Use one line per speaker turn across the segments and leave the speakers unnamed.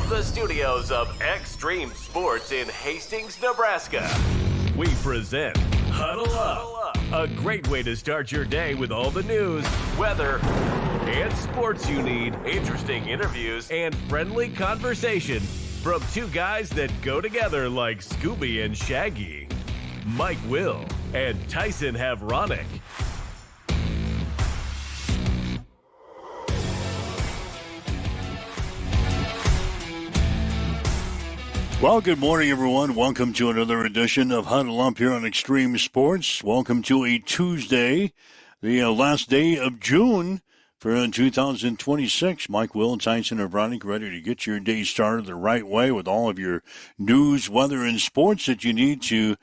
the studios of Extreme Sports in Hastings, Nebraska, we present Huddle Up, a great way to start your day with all the news, weather, and sports you need, interesting interviews, and friendly conversation from two guys that go together like Scooby and Shaggy, Mike Will and Tyson Havronic.
Well, good morning, everyone. Welcome to another edition of Huddle Up here on Extreme Sports. Welcome to a Tuesday, the last day of June for 2026. Mike Will and Tyson Havronic ready to get your day started the right way with all of your news, weather, and sports that you need to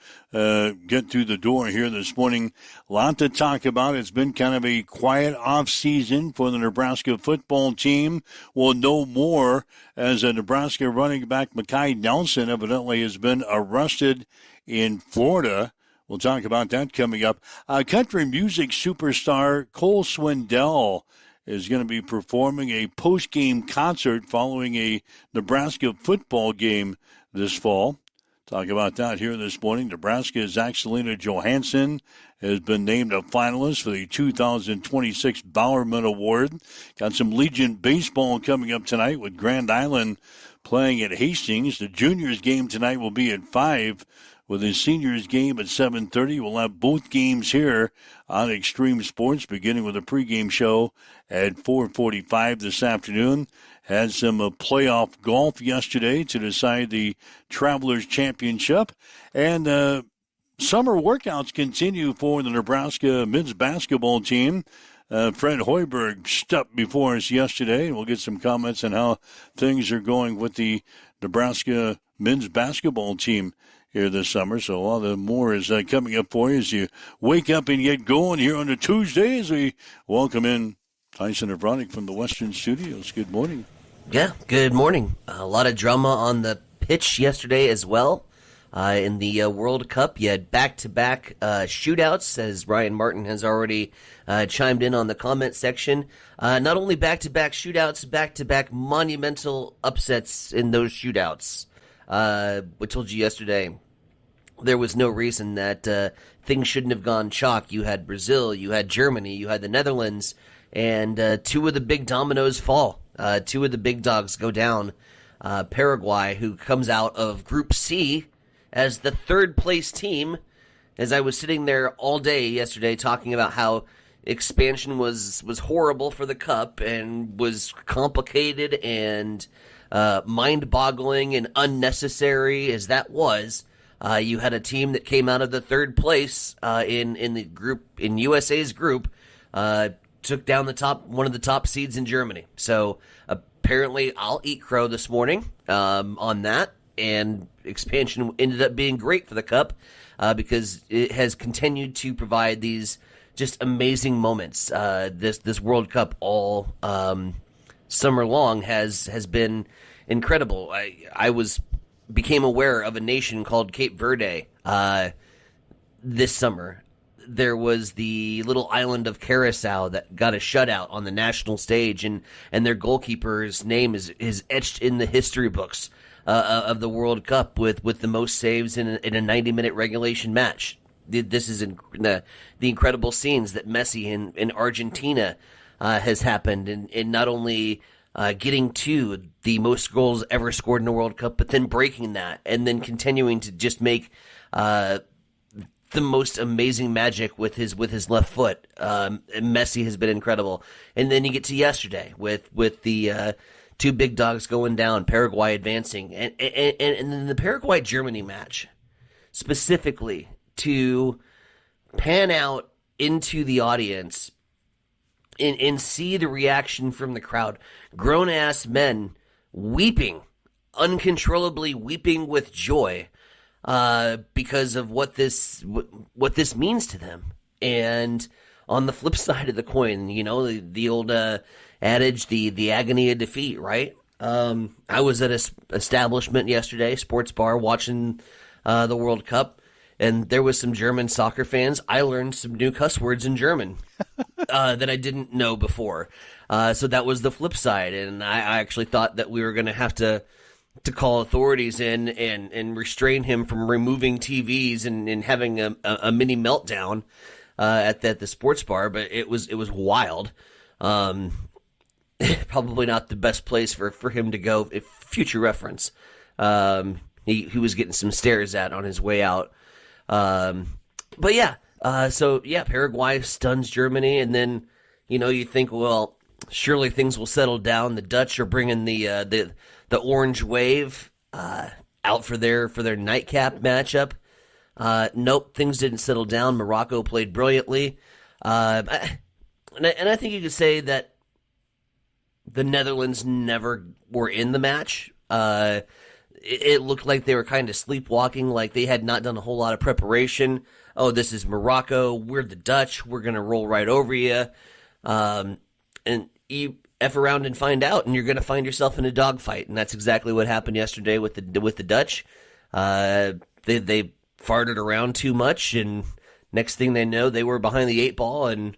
get through the door here this morning. A lot to talk about. It's been kind of a quiet off season for the Nebraska football team. We'll know more as a Nebraska running back Mekhi Nelson evidently has been arrested in Florida. We'll talk about that coming up. Country music superstar Cole Swindell is going to be performing a post-game concert following a Nebraska football game this fall. Talk about that here this morning. Nebraska's Axelina Johansson has been named a finalist for the 2026 Bowerman Award. Got some Legion baseball coming up tonight with Grand Island playing at Hastings. The juniors game tonight will be at 5. With the seniors game at 7:30, we'll have both games here on Extreme Sports, beginning with a pregame show at 4:45 this afternoon. Had some playoff golf yesterday to decide the Travelers Championship. And summer workouts continue for the Nebraska men's basketball team. Fred Hoiberg stepped before us yesterday, and we'll get some comments on how things are going with the Nebraska men's basketball team here this summer. So all the more is coming up for you as you wake up and get going here on a Tuesday as we welcome in Tyson Havronic from the Western Studios. Good morning.
Yeah, good morning. A lot of drama on the pitch yesterday as well. In the World Cup, you had back-to-back shootouts, as Ryan Martin has already chimed in on the comment section. Not only back-to-back shootouts, back-to-back monumental upsets in those shootouts. I told you yesterday there was no reason that things shouldn't have gone chalk. You had Brazil, you had Germany, you had the Netherlands, and two of the big dominoes fall. Two of the big dogs go down. Paraguay, who comes out of Group C as the third-place team, as I was sitting there all day yesterday talking about how expansion was horrible for the Cup and was complicated and mind-boggling and unnecessary as that was. You had a team that came out of the third place in the group, in USA's group, took down one of the top seeds in Germany. So apparently I'll eat crow this morning on that, and expansion ended up being great for the Cup because it has continued to provide these just amazing moments. This World Cup all summer long has been incredible. I became aware of a nation called Cape Verde this summer. There was the little island of Curacao that got a shutout on the national stage, and their goalkeeper's name is etched in the history books of the World Cup with the most saves in a 90-minute regulation match. This is the incredible scenes that Messi in Argentina has happened, and not only getting to the most goals ever scored in a World Cup, but then breaking that and then continuing to just make the most amazing magic with his left foot. Messi has been incredible. And then you get to yesterday with the two big dogs going down, Paraguay advancing, and then the Paraguay-Germany match, specifically to pan out into the audience and see the reaction from the crowd. Grown-ass men weeping, uncontrollably weeping with joy because of what this means to them. And on the flip side of the coin, you know, the old adage, the agony of defeat, right? I was at an establishment yesterday, sports bar, watching the World Cup, and there was some German soccer fans. I learned some new cuss words in German that I didn't know before. So that was the flip side, and I actually thought that we were going to have to to call authorities in and restrain him from removing TVs and having a mini meltdown at the sports bar. But it was wild. Probably not the best place for him to go. If future reference, he was getting some stares at on his way out. But yeah, Paraguay stuns Germany, and then you think, well, surely things will settle down. The Dutch are bringing the orange wave out for their nightcap matchup. Nope, things didn't settle down. Morocco played brilliantly, and I think you could say that the Netherlands never were in the match. It looked like they were kind of sleepwalking, like they had not done a whole lot of preparation. Oh, this is Morocco. We're the Dutch. We're going to roll right over you. And you F around and find out, and you're going to find yourself in a dogfight. And that's exactly what happened yesterday with the Dutch. They farted around too much, and next thing they know, they were behind the 8 ball, and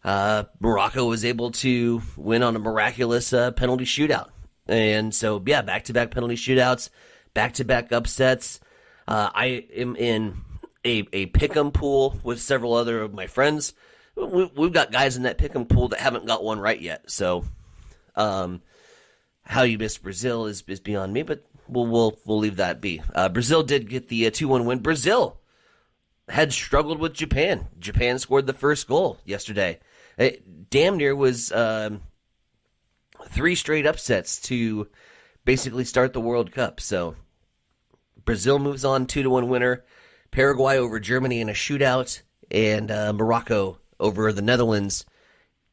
Morocco was able to win on a miraculous penalty shootout. And so, yeah, back-to-back penalty shootouts, back-to-back upsets. I am in a pick'em pool with several other of my friends. We've got guys in that pick'em pool that haven't got one right yet. So, how you missed Brazil is beyond me, but we'll leave that be. Brazil did get the 2-1 win. Brazil had struggled with Japan. Japan scored the first goal yesterday. It damn near was 3 straight upsets to basically start the World Cup. So Brazil moves on 2-1 winner. Paraguay over Germany in a shootout, and Morocco over the Netherlands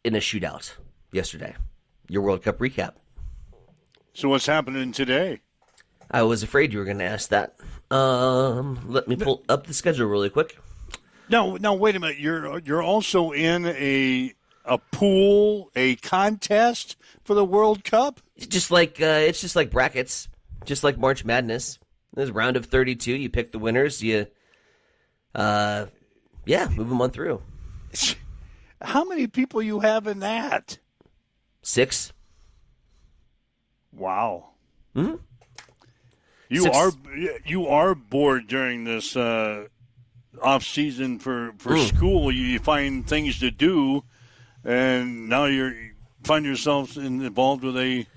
in a shootout yesterday. Your World Cup recap.
So what's happening today?
I was afraid you were going to ask that. Let me pull up the schedule really quick.
No, wait a minute. You're also in a pool, a contest for the World Cup?
It's just like brackets, just like March Madness. There's a round of 32. You pick the winners. You, move them on through.
How many people you have in that?
6.
Wow.
Mm-hmm.
You are bored during this off season for school. You find things to do, and now you find yourself involved with a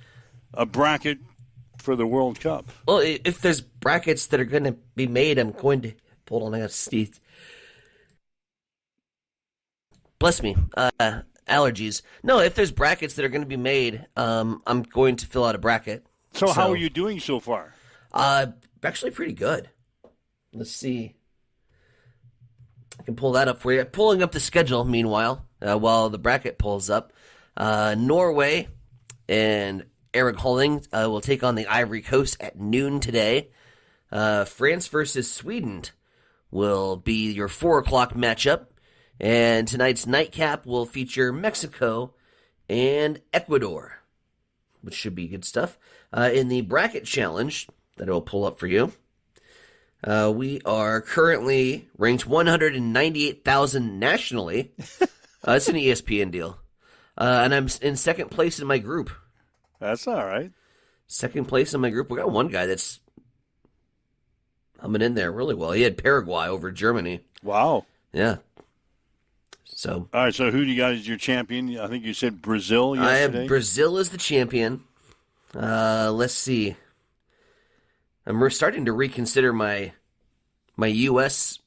bracket for the World Cup.
Well, if there's brackets that are going to be made, I'm going to hold on. I got to sneeze. Bless me. Allergies. No, if there's brackets that are going to be made, I'm going to fill out a bracket.
So how are you doing so far?
Actually pretty good. Let's see. I can pull that up for you. Pulling up the schedule, meanwhile, while the bracket pulls up. Norway and Eric Holling will take on the Ivory Coast at noon today. France versus Sweden will be your 4 o'clock matchup. And tonight's nightcap will feature Mexico and Ecuador, which should be good stuff. In the bracket challenge that I will pull up for you, we are currently ranked 198,000 nationally. It's an ESPN deal. And I'm in second place in my group.
That's all right.
Second place in my group. We got one guy that's coming in there really well. He had Paraguay over Germany.
Wow.
Yeah. So.
All right, so who do you got as your champion? I think you said Brazil yesterday.
I have Brazil as the champion. Let's see. I'm starting to reconsider my U.S.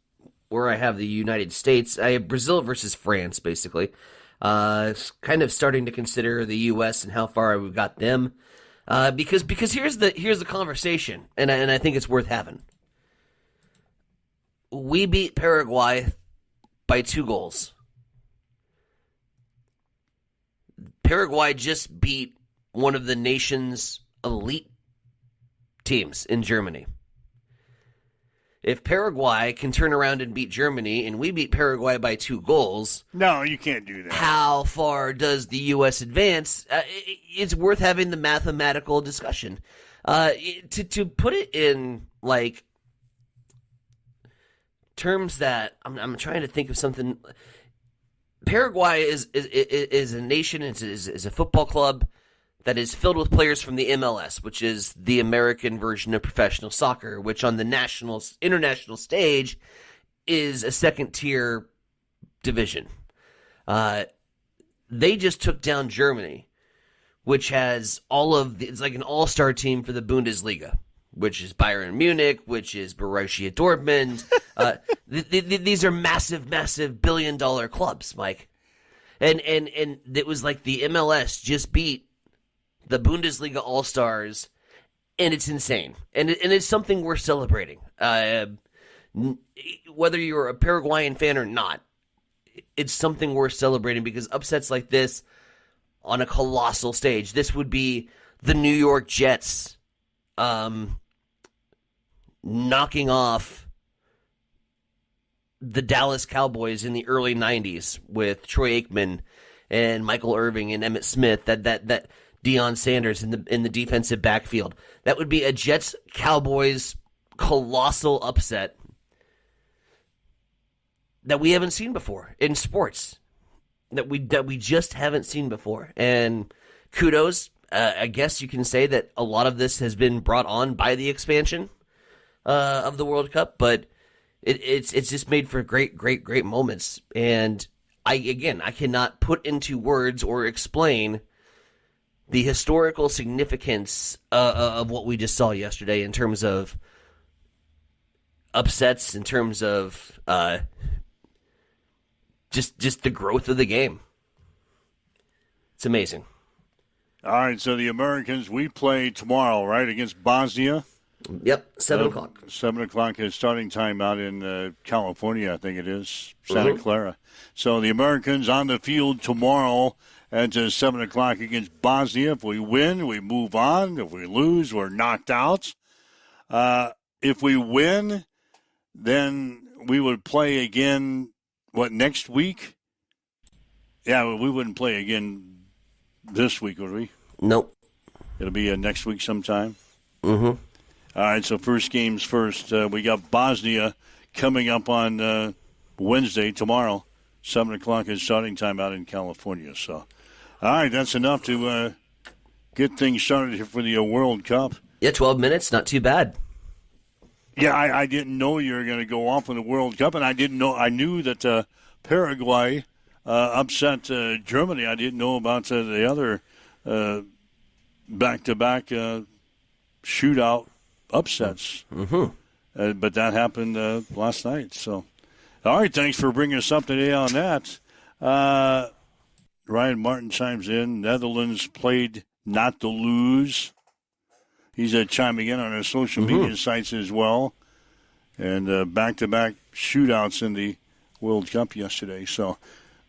where I have the United States. I have Brazil versus France, basically. Kind of starting to consider the U.S. and how far we've got them. Because here's the conversation, and I think it's worth having. We beat Paraguay by 2 goals. Paraguay just beat one of the nation's elite teams in Germany. If Paraguay can turn around and beat Germany, and we beat Paraguay by 2 goals...
No, you can't do that.
How far does the U.S. advance? It's worth having the mathematical discussion. To put it in, like, terms that... I'm trying to think of something... Paraguay is a nation, is a football club that is filled with players from the MLS, which is the American version of professional soccer, which on the international stage is a second-tier division. They just took down Germany, which has it's like an all-star team for the Bundesliga, which is Bayern Munich, which is Borussia Dortmund. These are massive, massive billion-dollar clubs, Mike. And it was like the MLS just beat the Bundesliga All-Stars, and it's insane. And it's something we're celebrating. Whether you're a Paraguayan fan or not, it's something we're celebrating because upsets like this on a colossal stage, this would be the New York Jets knocking off the Dallas Cowboys in the early 90s with Troy Aikman and Michael Irving and Emmitt Smith, that Deion Sanders in the defensive backfield. That would be a Jets-Cowboys colossal upset that we haven't seen before in sports. That we just haven't seen before. And kudos, I guess you can say that a lot of this has been brought on by the expansion of the World Cup, but it's just made for great moments. And I cannot put into words or explain the historical significance of what we just saw yesterday in terms of upsets, in terms of just the growth of the game. It's amazing.
All right, so the Americans, we play tomorrow, right, against Bosnia?
Yep, 7 o'clock.
7 o'clock is starting time out in California, I think it is, Santa Clara. So the Americans on the field tomorrow at 7 o'clock against Bosnia. If we win, we move on. If we lose, we're knocked out. If we win, then we would play again, next week? Yeah, we wouldn't play again this week, would we?
Nope.
It'll be next week sometime?
Mm-hmm.
All right, so first games first. We got Bosnia coming up on Wednesday, tomorrow. 7 o'clock is starting time out in California. So, all right, that's enough to get things started here for the World Cup.
Yeah, 12 minutes, not too bad.
Yeah, I didn't know you were going to go off in the World Cup, and I knew that Paraguay upset Germany. I didn't know about the other back-to-back shootout upsets.
Mm-hmm.
But that happened last night. So, all right, thanks for bringing us up today on that. Ryan Martin chimes in. Netherlands played not to lose. He's chiming in on our social media sites as well. And back-to-back shootouts in the World Cup yesterday. So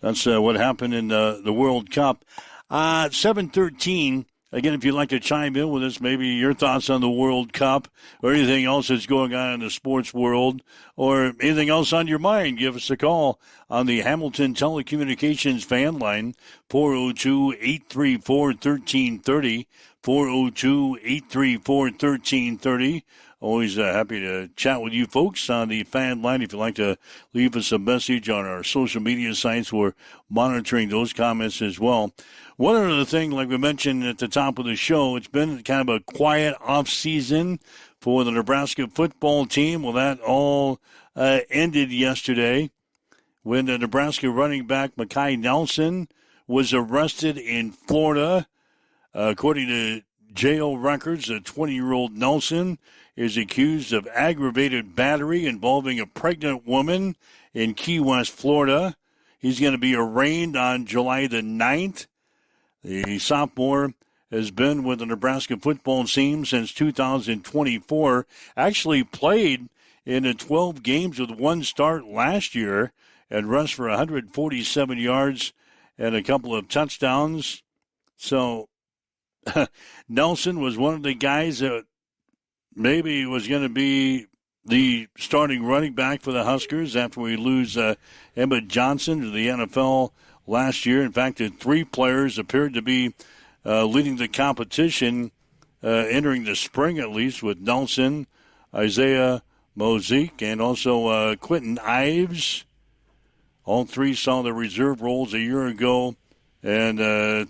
that's what happened in the World Cup. 7:13. Again, if you'd like to chime in with us, maybe your thoughts on the World Cup or anything else that's going on in the sports world or anything else on your mind, give us a call on the Hamilton Telecommunications fan line, 402-834-1330, 402-834-1330. Always happy to chat with you folks on the fan line. If you'd like to leave us a message on our social media sites, we're monitoring those comments as well. One other thing, like we mentioned at the top of the show, it's been kind of a quiet off-season for the Nebraska football team. Well, that all ended yesterday when the Nebraska running back Mekhi Nelson was arrested in Florida. According to jail records, a 20-year-old Nelson is accused of aggravated battery involving a pregnant woman in Key West, Florida. He's going to be arraigned on July the 9th. The sophomore has been with the Nebraska football team since 2024. Actually played in 12 games with one start last year and rushed for 147 yards and a couple of touchdowns. So Nelson was one of the guys that maybe was going to be the starting running back for the Huskers after we lose Emmett Johnson to the NFL last year. In fact, the three players appeared to be leading the competition entering the spring, at least, with Nelson, Isaiah Mozique, and also Quentin Ives. All three saw the reserve roles a year ago and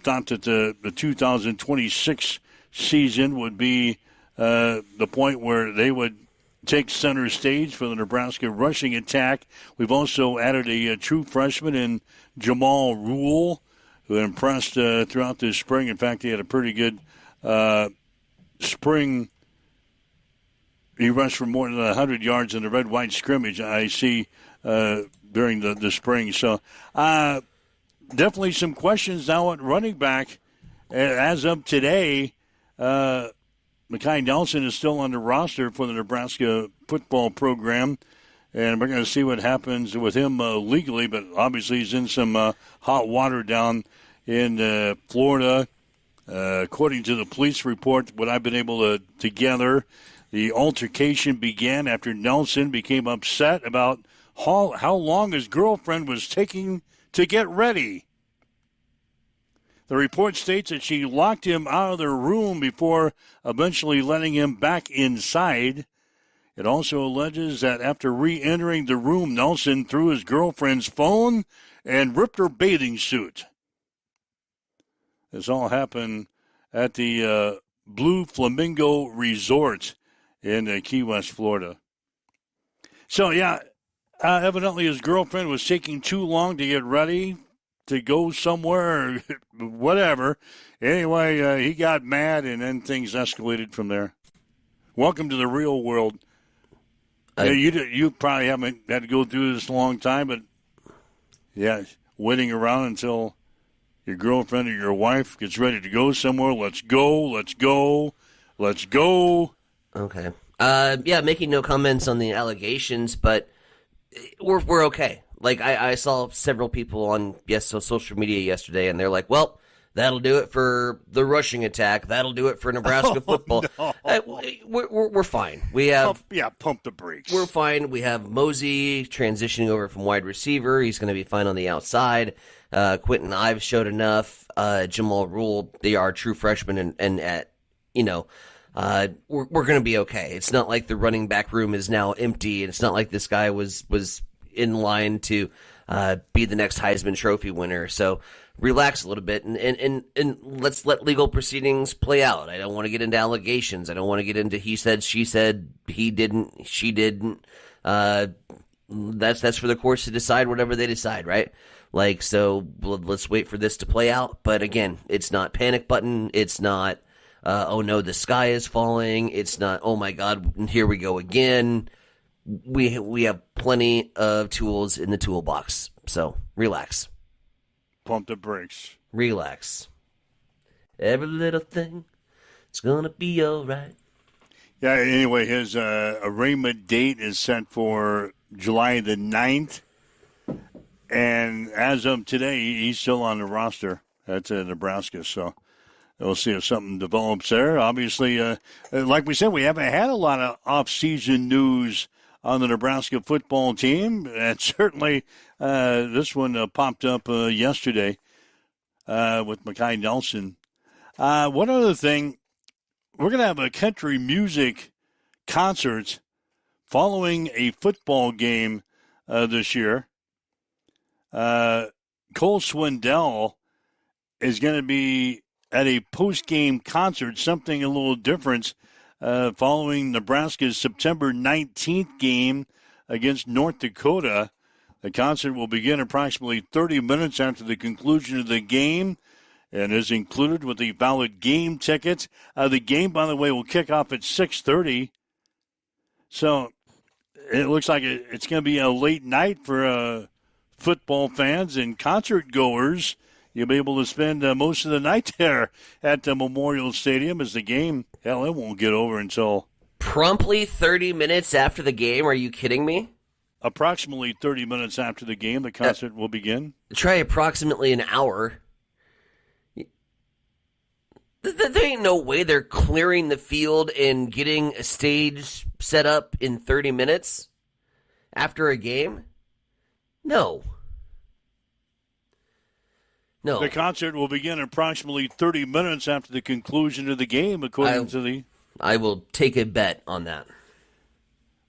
thought that the 2026 season would be the point where they would take center stage for the Nebraska rushing attack. We've also added a true freshman in Jamal Rule, who impressed throughout this spring. In fact, he had a pretty good spring. He rushed for more than 100 yards in the red-white scrimmage, I see, during the spring. So definitely some questions now at running back. As of today, Mekhi Nelson is still on the roster for the Nebraska football program, and we're going to see what happens with him legally, but obviously he's in some hot water down in Florida. According to the police report, what I've been able to gather, the altercation began after Nelson became upset about how long his girlfriend was taking to get ready. The report states that she locked him out of their room before eventually letting him back inside. It also alleges that after re-entering the room, Nelson threw his girlfriend's phone and ripped her bathing suit. This all happened at the Blue Flamingo Resort in Key West, Florida. So, evidently his girlfriend was taking too long to get ready to go somewhere or whatever. Anyway, he got mad, and then things escalated from there. Welcome to the real world. You probably haven't had to go through this a long time, but, waiting around until your girlfriend or your wife gets ready to go somewhere. Let's go.
Okay. Making no comments on the allegations, but we're okay. Like, I saw several people on social media yesterday, and they're like, well, that'll do it for the rushing attack. That'll do it for Nebraska football.
No.
We're fine. We have
pump the brakes.
We're fine. We have Mosey transitioning over from wide receiver. He's going to be fine on the outside. Quentin Ives showed enough. Jamal Rule, they are true freshmen, and we're going to be okay. It's not like the running back room is now empty, and it's not like this guy was in line to be the next Heisman Trophy winner. So relax a little bit and let's let legal proceedings play out. I don't want to get into allegations. I don't want to get into he said, she said, he didn't, she didn't. That's for the courts to decide whatever they decide, right? Like, so let's wait for this to play out. But again, it's not panic button. It's not, oh no, the sky is falling. It's not, oh my God, here we go again. We have plenty of tools in the toolbox, so relax.
Pump the brakes.
Relax. Every little thing is gonna be all right.
Yeah, anyway, his arraignment date is set for July the 9th, and as of today, he's still on the roster at Nebraska, so we'll see if something develops there. Obviously, like we said, we haven't had a lot of off-season news on the Nebraska football team, and certainly this one popped up yesterday with Mekhi Nelson. One other thing, we're going to have a country music concert following a football game this year. Cole Swindell is going to be at a post-game concert, something a little different, following Nebraska's September 19th game against North Dakota. The concert will begin approximately 30 minutes after the conclusion of the game and is included with the valid game tickets. The game, by the way, will kick off at 6:30. So it looks like it's going to be a late night for football fans and concert goers. You'll be able to spend most of the night there at the Memorial Stadium as the game, it won't get over until...
Promptly 30 minutes after the game? Are you kidding me?
Approximately 30 minutes after the game, the concert will begin.
Try approximately an hour. There ain't no way they're clearing the field and getting a stage set up in 30 minutes after a game? No. No.
The concert will begin approximately 30 minutes after the conclusion of the game, according to the...
I will take a bet on that.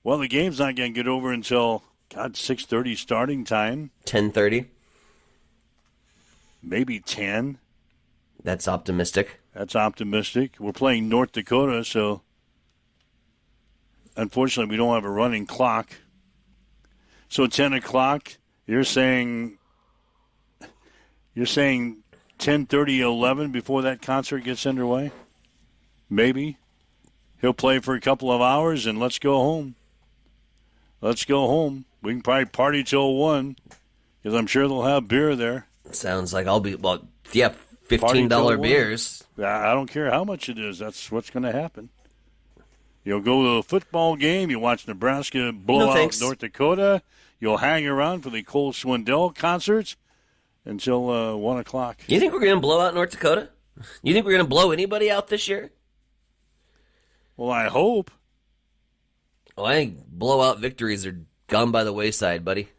Well, the game's not going to get over until, 6:30 starting time.
10:30.
maybe 10.
That's optimistic.
That's optimistic. We're playing North Dakota, so unfortunately we don't have a running clock. So 10 o'clock, you're saying 10:30, 11 before that concert gets underway? Maybe. He'll play for a couple of hours and let's go home. Let's go home. We can probably party till 1 because I'm sure they'll have beer there.
Sounds like I'll be, $15 beers.
I don't care how much it is. That's what's going to happen. You'll go to a football game. You watch Nebraska blow out North Dakota. You'll hang around for the Cole Swindell concerts until 1 o'clock.
You think we're going to blow out North Dakota? You think we're going to blow anybody out this year?
Well, I hope.
Well, I think blowout victories are gone by the wayside, buddy.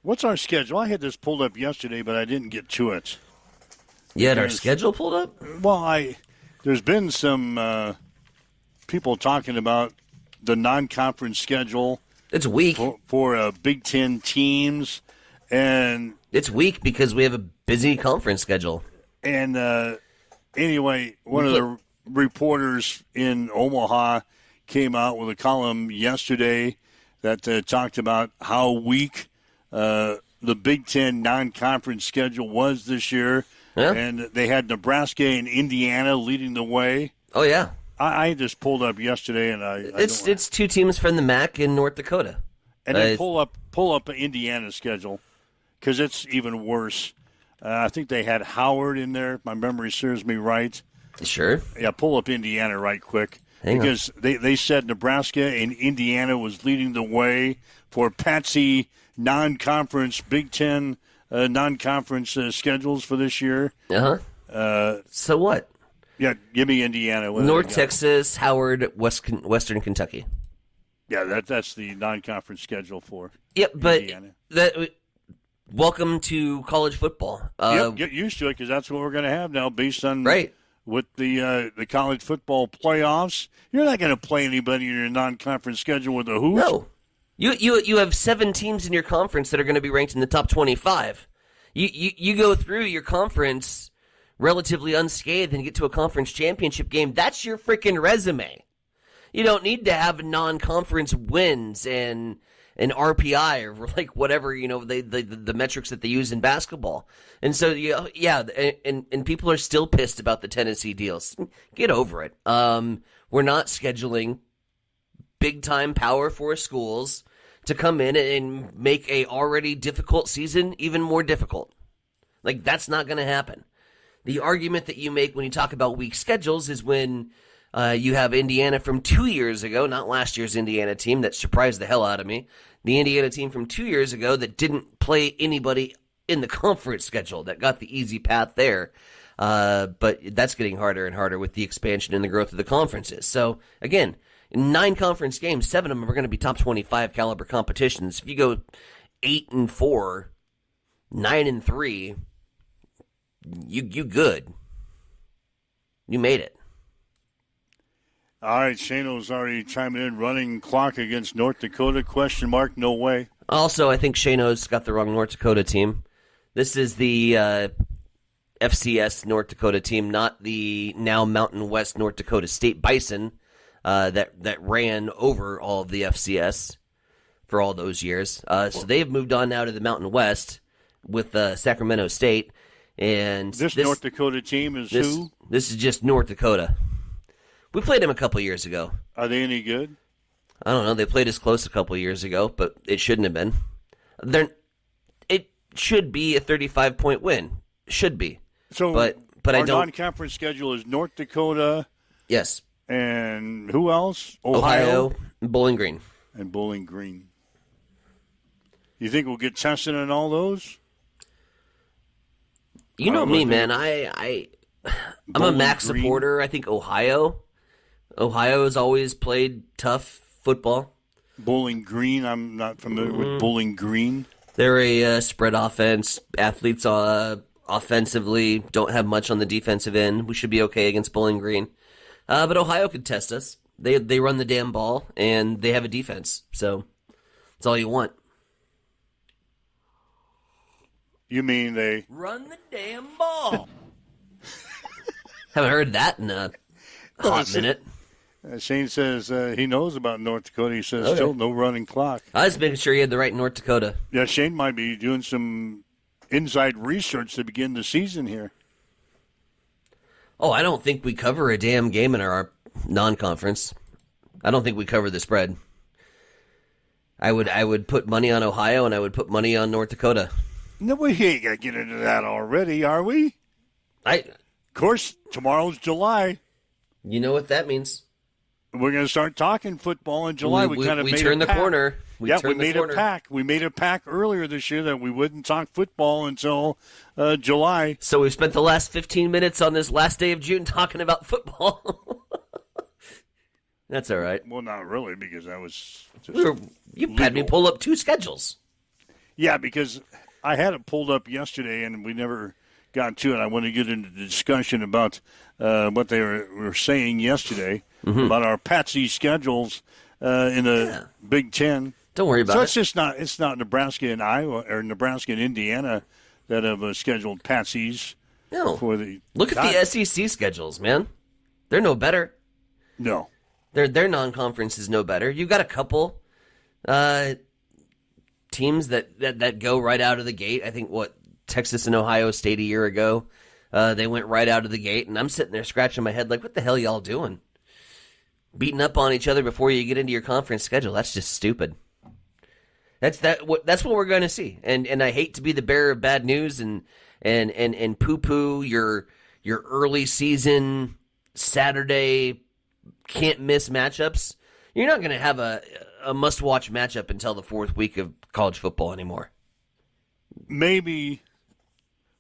What's our schedule? I had this pulled up yesterday, but I didn't get to it.
You had our schedule pulled up?
Well, there's been some people talking about the non-conference schedule.
It's weak.
For Big Ten teams. And
it's weak because we have a busy conference schedule.
And anyway, one of the reporters in Omaha came out with a column yesterday that talked about how weak the Big Ten non-conference schedule was this year. Yeah. And they had Nebraska and Indiana leading the way.
Oh, yeah.
I just pulled up yesterday, and
it's two teams from the MAC in North Dakota.
And then pull up Indiana's schedule because it's even worse. I think they had Howard in there, if my memory serves me right.
Sure.
Yeah, pull up Indiana right quick. Because they said Nebraska and Indiana was leading the way for Patsy non-conference Big Ten non-conference schedules for this year.
So what?
Yeah, give me Indiana.
North Texas, Howard, Western Kentucky.
Yeah, that's the non-conference schedule for
Indiana. Welcome to college football.
Get used to it because that's what we're going to have now based on with the college football playoffs. You're not going to play anybody in your non-conference schedule with a hoot.
No. You have 7 teams in your conference that are going to be ranked in the top 25. You go through your conference relatively unscathed and get to a conference championship game. That's your freaking resume. You don't need to have non-conference wins and an RPI or like whatever, the metrics that they use in basketball. And so, and people are still pissed about the Tennessee deals. Get over it. We're not scheduling big-time Power 4 schools to come in and make a already difficult season even more difficult. Like, that's not going to happen. The argument that you make when you talk about weak schedules is when you have Indiana from 2 years ago, not last year's Indiana team that surprised the hell out of me. The Indiana team from 2 years ago that didn't play anybody in the conference schedule, that got the easy path there. But that's getting harder and harder with the expansion and the growth of the conferences. So, again, in 9 conference games, 7 of them are going to be top 25 caliber competitions. If you go 8-4, 9-3, you good. You made it.
All right, Shano's already chiming in. Running clock against North Dakota? Question mark, no way.
Also, I think Shano's got the wrong North Dakota team. This is the FCS North Dakota team, not the now Mountain West North Dakota State Bison that ran over all of the FCS for all those years. So they've moved on now to the Mountain West with Sacramento State. And
this North Dakota team is who?
This is just North Dakota. We played them a couple years ago.
Are they any good?
I don't know. They played us close a couple years ago, but it shouldn't have been. It should be a 35-point win. Should be.
So,
but
our non-conference schedule is North Dakota.
Yes.
And who else?
Ohio and Bowling Green.
And Bowling Green. You think we'll get tested in all those?
You know me, man. I'm a MAC supporter. I think Ohio has always played tough football.
Bowling Green, I'm not familiar with Bowling Green.
They're a spread offense. Athletes offensively don't have much on the defensive end. We should be okay against Bowling Green. But Ohio could test us. They run the damn ball, and they have a defense. So that's all you want.
You mean they
run the damn ball? Haven't heard that in a hot minute.
Shane says he knows about North Dakota. He says still no running clock.
I was making sure he had the right North Dakota.
Yeah, Shane might be doing some inside research to begin the season here.
Oh, I don't think we cover a damn game in our non-conference. I don't think we cover the spread. I would put money on Ohio, and I would put money on North Dakota.
No, we ain't got to get into that already, are we? Of course, tomorrow's July.
You know what that means.
We're going to start talking football in July. We kind of made
turned
a
the corner. We
made a pact. We made a pact earlier this year that we wouldn't talk football until July.
So we've spent the last 15 minutes on this last day of June talking about football. That's all right.
Well, not really, because that was just
you had me pull up 2 schedules.
Yeah, because I had it pulled up yesterday, and we never got to it. I want to get into the discussion about what they were saying yesterday about our Patsy schedules in the Big Ten.
Don't worry about it.
So it's not Nebraska and Iowa or Nebraska and Indiana that have scheduled Patsies.
No. Look at the SEC schedules, man. They're no better.
No.
Their non-conference is no better. You've got a couple teams that go right out of the gate. I think Texas and Ohio State a year ago, they went right out of the gate, and I'm sitting there scratching my head like, what the hell y'all doing? Beating up on each other before you get into your conference schedule. That's just stupid. That's what we're going to see. And I hate to be the bearer of bad news and poo-poo your early season Saturday can't miss matchups. You're not going to have a must-watch matchup until the 4th week of college football anymore.
Maybe,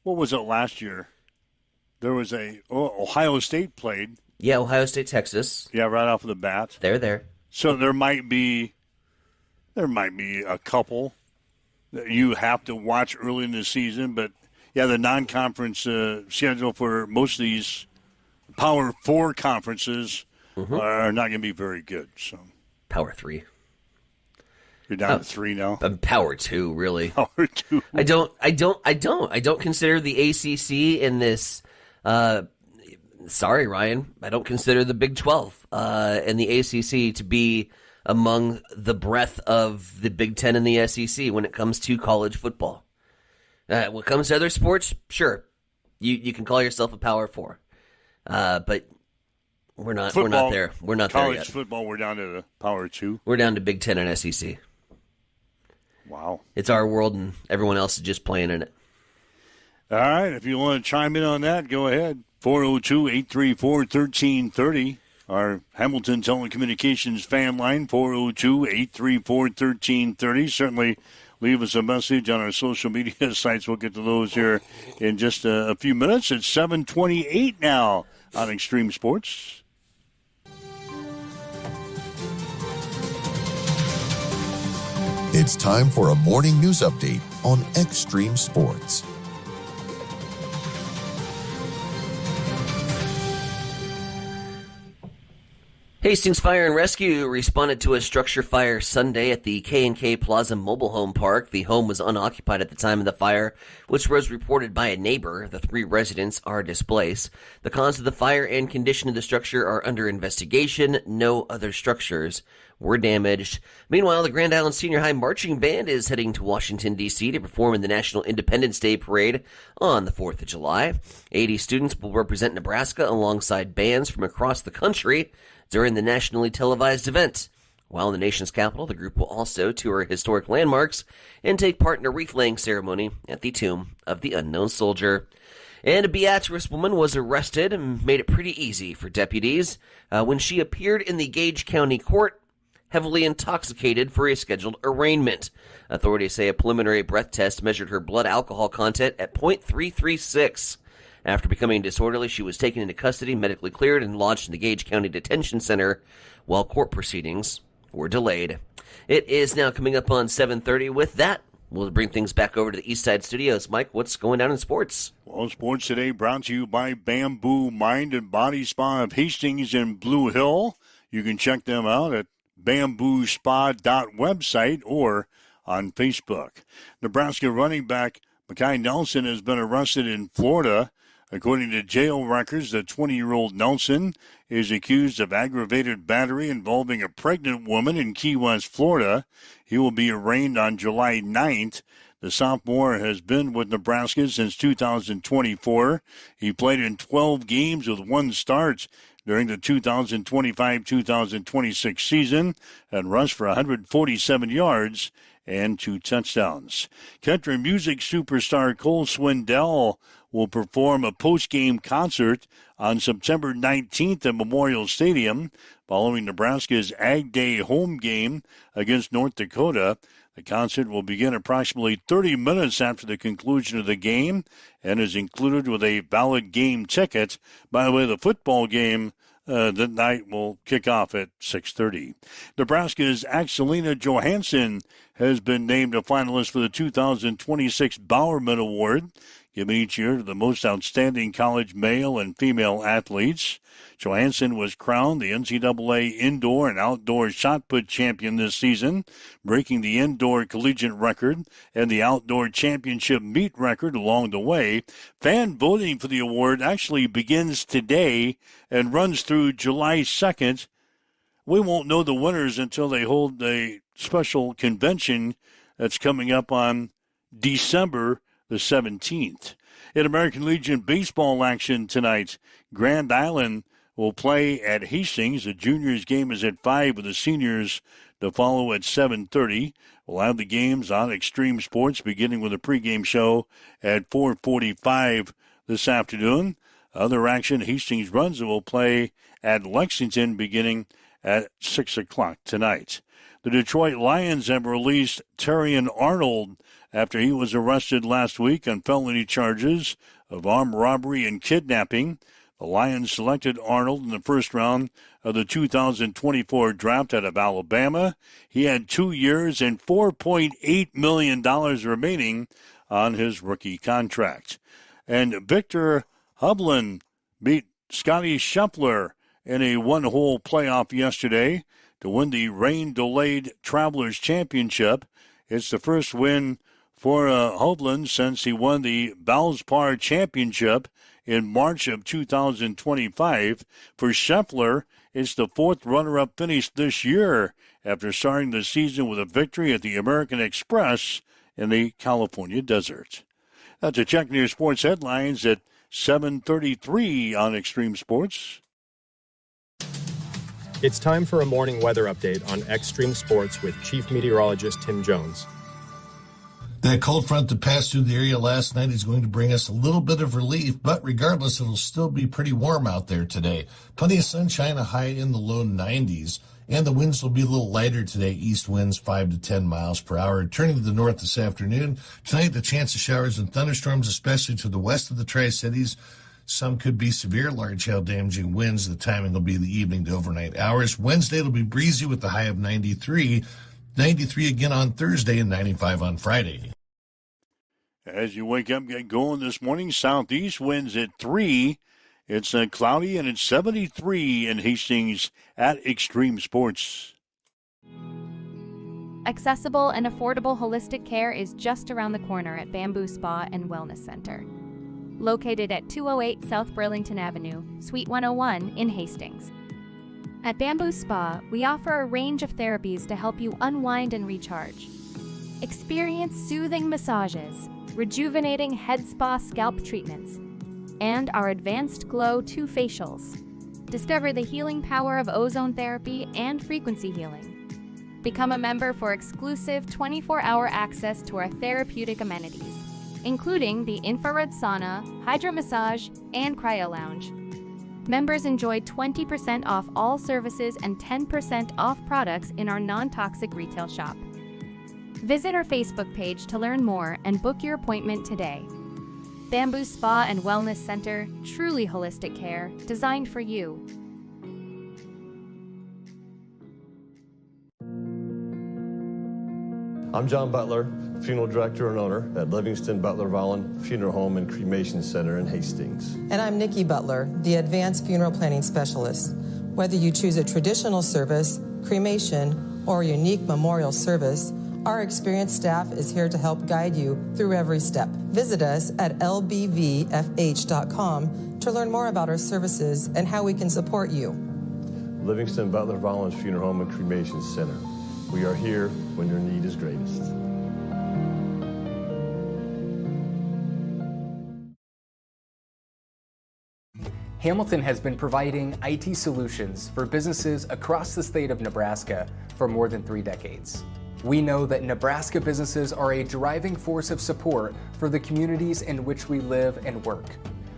what was it last year? There was Ohio State played.
Yeah, Ohio State, Texas.
Yeah, right off of the bat.
They're there.
So there might be a couple that you have to watch early in the season, but yeah, the non-conference schedule for most of these Power 4 conferences are not going to be very good. So
Power 3.
You're down to 3 now.
Power 2, really.
Power 2.
I don't consider the ACC in this. Sorry, Ryan. I don't consider the Big 12 and the ACC to be among the breadth of the Big 10 and the SEC when it comes to college football. When it comes to other sports, sure, you can call yourself a Power 4, but we're not there. We're not there yet.
College football, we're down to the Power 2.
We're down to Big 10 and SEC.
Wow.
It's our world, and everyone else is just playing in it.
All right, if you want to chime in on that, go ahead. 402-834-1330. Our Hamilton Telecommunications fan line, 402-834-1330. Certainly leave us a message on our social media sites. We'll get to those here in just a few minutes. It's 7:28 now on Extreme Sports.
It's time for a morning news update on Extreme Sports.
Hastings Fire and Rescue responded to a structure fire Sunday at the K&K Plaza Mobile Home Park. The home was unoccupied at the time of the fire, which was reported by a neighbor. The 3 residents are displaced. The cause of the fire and condition of the structure are under investigation. No other structures were damaged. Meanwhile, the Grand Island Senior High Marching Band is heading to Washington, D.C. to perform in the National Independence Day Parade on the 4th of July. 80 students will represent Nebraska alongside bands from across the country during the nationally televised event. While in the nation's capital, the group will also tour historic landmarks and take part in a wreath-laying ceremony at the tomb of the unknown soldier. And a Beatrice woman was arrested and made it pretty easy for deputies when she appeared in the Gage County Court heavily intoxicated for a scheduled arraignment. Authorities say a preliminary breath test measured her blood alcohol content at .336. After becoming disorderly, she was taken into custody, medically cleared, and lodged in the Gage County Detention Center while court proceedings were delayed. It is now coming up on 7:30. With that, we'll bring things back over to the East Side Studios. Mike, what's going on in sports?
Well, sports today brought to you by Bamboo Mind and Body Spa of Hastings and Blue Hill. You can check them out at bamboospa.website or on Facebook. Nebraska running back Mekhi Nelson has been arrested in Florida. According to jail records, the 20-year-old Nelson is accused of aggravated battery involving a pregnant woman in Key West, Florida. He will be arraigned on July 9th. The sophomore has been with Nebraska since 2024. He played in 12 games with 1 start during the 2025-2026 season and rushed for 147 yards and 2 touchdowns. Country music superstar Cole Swindell will perform a post-game concert on September 19th at Memorial Stadium following Nebraska's Ag Day home game against North Dakota. The concert will begin approximately 30 minutes after the conclusion of the game and is included with a valid game ticket. By the way, the football game that night will kick off at 6:30. Nebraska's Axelina Johansson has been named a finalist for the 2026 Bowerman Award, given each year to the most outstanding college male and female athletes. Johansson was crowned the NCAA indoor and outdoor shot put champion this season, breaking the indoor collegiate record and the outdoor championship meet record along the way. Fan voting for the award actually begins today and runs through July 2nd. We won't know the winners until they hold a special convention that's coming up on December the 17th. In American Legion baseball action tonight, Grand Island will play at Hastings. The juniors game is at 5 with the seniors to follow at 7:30. We'll have the games on Extreme Sports beginning with a pregame show at 4:45 this afternoon. Other action, Hastings Runza will play at Lexington beginning at 6 o'clock tonight. The Detroit Lions have released Terrion Arnold after he was arrested last week on felony charges of armed robbery and kidnapping. The Lions selected Arnold in the first round of the 2024 draft out of Alabama. He had 2 years and $4.8 million remaining on his rookie contract. And Victor Hovland beat Scotty Scheffler in a one-hole playoff yesterday to win the rain-delayed Travelers Championship. It's the first win for Hovland since he won the Valspar Championship in March of 2025. For Scheffler, it's the 4th runner-up finish this year after starting the season with a victory at the American Express in the California desert. That's a check on your sports headlines at 7:33 on Extreme Sports.
It's time for a morning weather update on Extreme Sports with Chief Meteorologist Tim Jones.
That cold front that passed through the area last night is going to bring us a little bit of relief, but regardless, it'll still be pretty warm out there today. Plenty of sunshine, a high in the low 90s, and the winds will be a little lighter today, east winds 5 to 10 miles per hour. Turning to the north this afternoon, tonight the chance of showers and thunderstorms, especially to the west of the Tri-Cities. Some could be severe, large hail damaging winds. The timing will be the evening to overnight hours. Wednesday it'll be breezy with a high of 93. 93 again on Thursday and 95 on Friday.
As you wake up, get going this morning, southeast winds at 3. It's cloudy and it's 73 in Hastings at Extreme Sports.
Accessible and affordable holistic care is just around the corner at Bamboo Spa and Wellness Center. Located at 208 South Burlington Avenue, Suite 101 in Hastings. At Bamboo Spa, we offer a range of therapies to help you unwind and recharge. Experience soothing massages, rejuvenating head spa scalp treatments, and our Advanced Glow 2 facials. Discover the healing power of ozone therapy and frequency healing. Become a member for exclusive 24-hour access to our therapeutic amenities, including the infrared sauna, hydro massage, and cryo lounge. Members enjoy 20% off all services and 10% off products in our non-toxic retail shop. Visit our Facebook page to learn more and book your appointment today. Bamboo Spa and Wellness Center, truly holistic care, designed for you.
I'm John Butler, funeral director and owner at Livingston Butler Vollen Funeral Home and Cremation Center in Hastings.
And I'm Nikki Butler, the Advanced Funeral Planning Specialist. Whether you choose a traditional service, cremation, or a unique memorial service, Our experienced staff is here to help guide you through every step. Visit us at lbvfh.com to learn more about our services and how we can support you.
Livingston Butler Volunteer Funeral Home and Cremation Center. We are here when your need is greatest.
Hamilton has been providing IT solutions for businesses across the state of Nebraska for more than 3 decades. We know that Nebraska businesses are a driving force of support for the communities in which we live and work.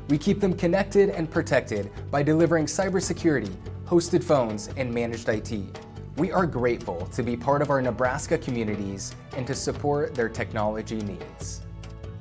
We keep them connected and protected by delivering cybersecurity, hosted phones, and managed IT. We are grateful to be part of our Nebraska communities and to support their technology needs.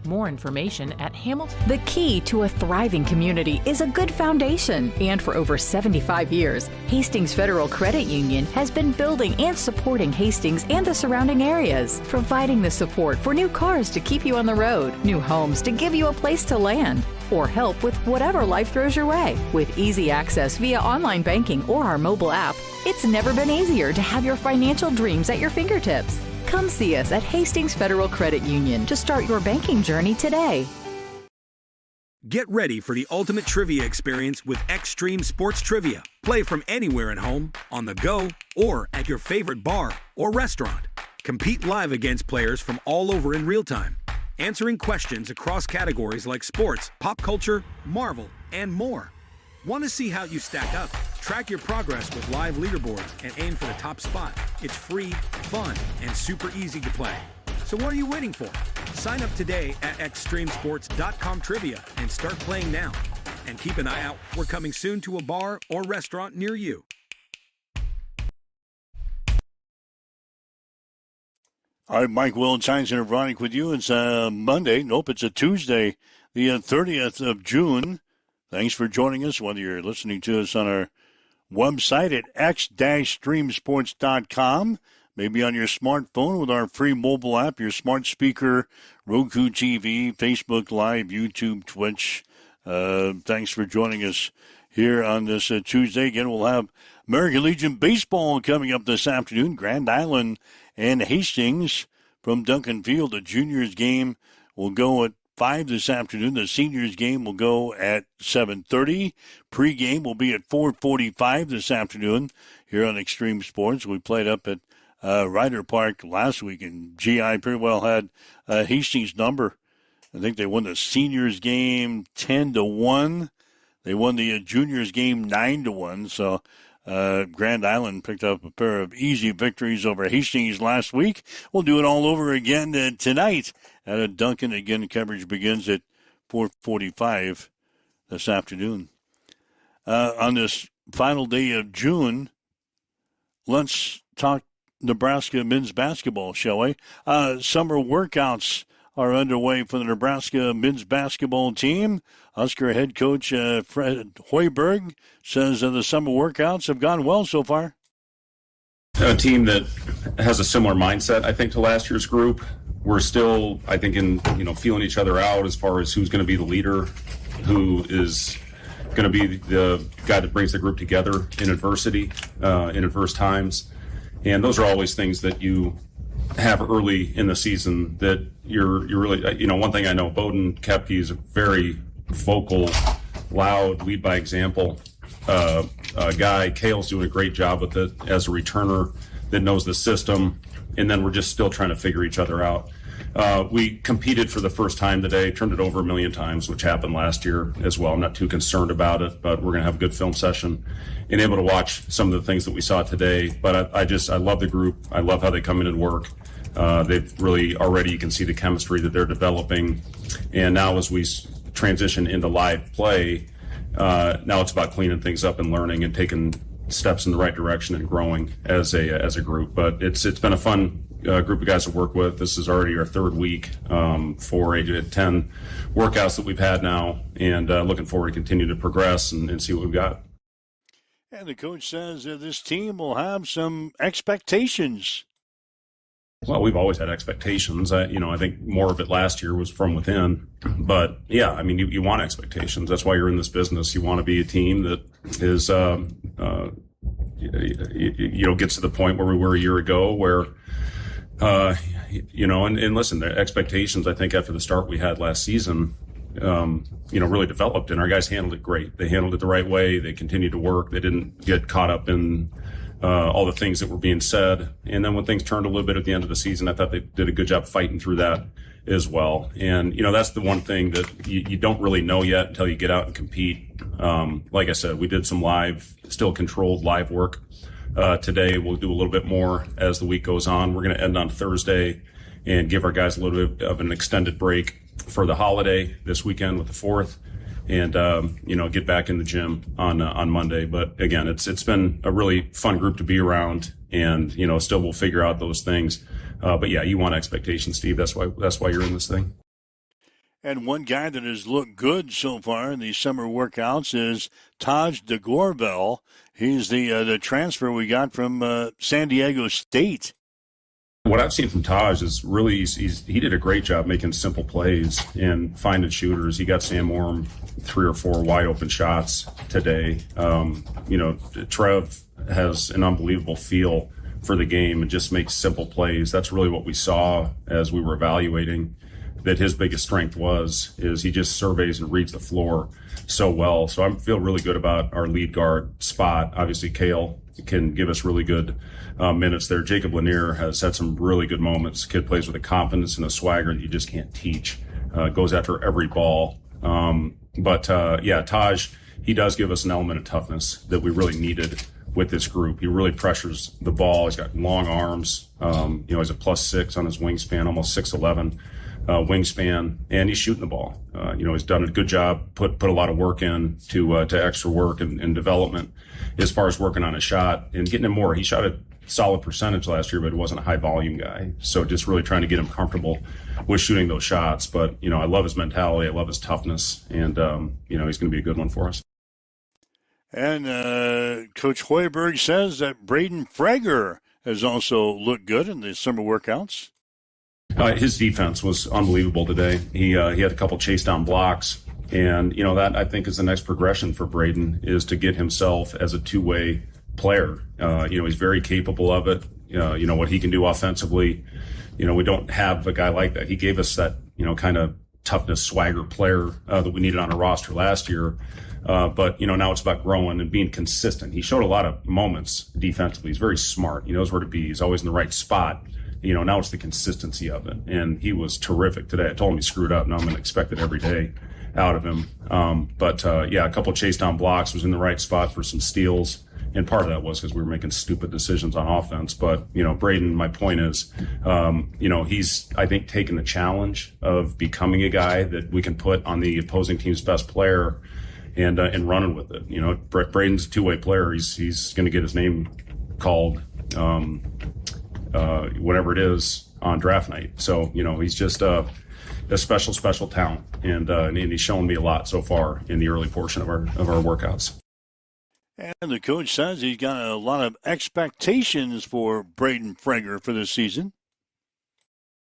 More information at Hamilton. The key to a thriving community is a good foundation. And for over 75 years, Hastings Federal Credit Union has been building and supporting Hastings and the surrounding areas, providing the support for new cars to keep you on the road, new homes to give you a place to land, or help with whatever life throws your way. With easy access via online banking or our mobile app, it's never been easier to have your financial dreams at your fingertips. Come see us at Hastings Federal Credit Union to start your banking journey today.
Get ready for the ultimate trivia experience with Extreme Sports Trivia. Play from anywhere at home, on the go, or at your favorite bar or restaurant. Compete live against players from all over in real time, answering questions across categories like sports, pop culture, Marvel, and more. Want to see how you stack up? Track your progress with live leaderboards and aim for the top spot. It's free, fun, and super easy to play. So what are you waiting for? Sign up today at extremesports.com trivia and start playing now. And keep an eye out. We're coming soon to a bar or restaurant near you.
All right, Mike Willenstein and Veronica with you. It's Monday. Nope, it's a Tuesday, the 30th of June. Thanks for joining us, whether you're listening to us on our website at x-streamsports.com, maybe on your smartphone with our free mobile app, your smart speaker, Roku TV, Facebook Live, YouTube, Twitch. Thanks for joining us here on this Tuesday. Again, we'll have American Legion Baseball coming up this afternoon, Grand Island and Hastings from Duncan Field. The juniors game will go at 5 this afternoon. The seniors game will go at 7:30. Pre-game will be at 4:45 this afternoon here on Extreme Sports. We played up at Ryder Park last week, and GI pretty well had Hastings' number. I think they won the seniors game 10-1. They won the juniors game 9-1. So Grand Island picked up a pair of easy victories over Hastings last week. We'll do it all over again tonight at Duncan. Again, coverage begins at 4:45 this afternoon. On this final day of June, let's talk Nebraska men's basketball, shall we? Summer workouts are underway for the Nebraska men's basketball team. Husker head coach Fred Hoiberg says the summer workouts have gone well so far.
A team that has a similar mindset, I think, to last year's group. We're still, I think, in feeling each other out as far as who's going to be the leader, who is going to be the guy that brings the group together in adversity, in adverse times. And those are always things that you have early in the season that you're really, one thing I know, Bowden Kepke is a very vocal, loud, lead by example guy. Kale's doing a great job with it as a returner that knows the system, and then we're just still trying to figure each other out. We competed for the first time today, turned it over 1 million times, which happened last year as well. I'm not too concerned about it, but we're going to have a good film session and able to watch some of the things that we saw today. But I love the group. I love how they come in and work. They've really already, you can see the chemistry that they're developing. And now as we transition into live play, now it's about cleaning things up and learning and taking steps in the right direction and growing as a group. But it's been a fun group of guys to work with. This is already our third week for 8 to 10 workouts that we've had now, and looking forward to continue to progress and see what we've got.
And the coach says this team will have some expectations.
Well, we've always had expectations. I think more of it last year was from within. But, yeah, I mean, you want expectations. That's why you're in this business. You want to be a team that is, gets to the point where we were a year ago where and listen, the expectations, I think, after the start we had last season, really developed, and our guys handled it great. They handled it the right way. They continued to work. They didn't get caught up in all the things that were being said. And then when things turned a little bit at the end of the season, I thought they did a good job fighting through that as well. And, that's the one thing that you don't really know yet until you get out and compete. Like I said, we did some still controlled live work today. We'll do a little bit more as the week goes on. We're going to end on Thursday and give our guys a little bit of an extended break for the holiday this weekend with the 4th, and get back in the gym on Monday. But again, it's been a really fun group to be around, and still we'll figure out those things. But yeah, you want expectations, Steve. That's why you're in this thing.
And one guy that has looked good so far in these summer workouts is Taj DeGorbell. He's the transfer we got from San Diego State.
What I've seen from Taj is really he did a great job making simple plays and finding shooters. He got Sam Orm 3 or 4 wide open shots today. Trev has an unbelievable feel for the game and just makes simple plays. That's really what we saw as we were evaluating that his biggest strength is he just surveys and reads the floor so well. So I feel really good about our lead guard spot. Obviously, Kale can give us really good minutes there. Jacob Lanier has had some really good moments. Kid plays with a confidence and a swagger that you just can't teach. Goes after every ball. Taj, he does give us an element of toughness that we really needed with this group. He really pressures the ball. He's got long arms. He's a +6 on his wingspan, almost 6'11". Wingspan, and he's shooting the ball. He's done a good job, put a lot of work in to extra work and development as far as working on a shot and getting him more. He shot a solid percentage last year, but he wasn't a high volume guy. So just really trying to get him comfortable with shooting those shots. But, I love his mentality. I love his toughness. And, he's going to be a good one for us.
And Coach Hoiberg says that Braden Frager has also looked good in the summer workouts.
His defense was unbelievable today. He had a couple chase down blocks, and that I think is the next progression for Braden is to get himself as a two-way player. He's very capable of it. What he can do offensively. We don't have a guy like that. He gave us that kind of toughness, swagger player that we needed on our roster last year. But now it's about growing and being consistent. He showed a lot of moments defensively. He's very smart. He knows where to be. He's always in the right spot. Now it's the consistency of it. And he was terrific today. I told him he screwed up. Now I'm going to expect it every day out of him. A couple chase down blocks, was in the right spot for some steals. And part of that was because we were making stupid decisions on offense. But, Braden, my point is, he's, I think, taken the challenge of becoming a guy that we can put on the opposing team's best player and running with it. Braden's a two-way player. He's going to get his name called whatever it is on draft night. So, he's just a special talent. And he's shown me a lot so far in the early portion of our workouts.
And the coach says he's got a lot of expectations for Braden Frager for this season.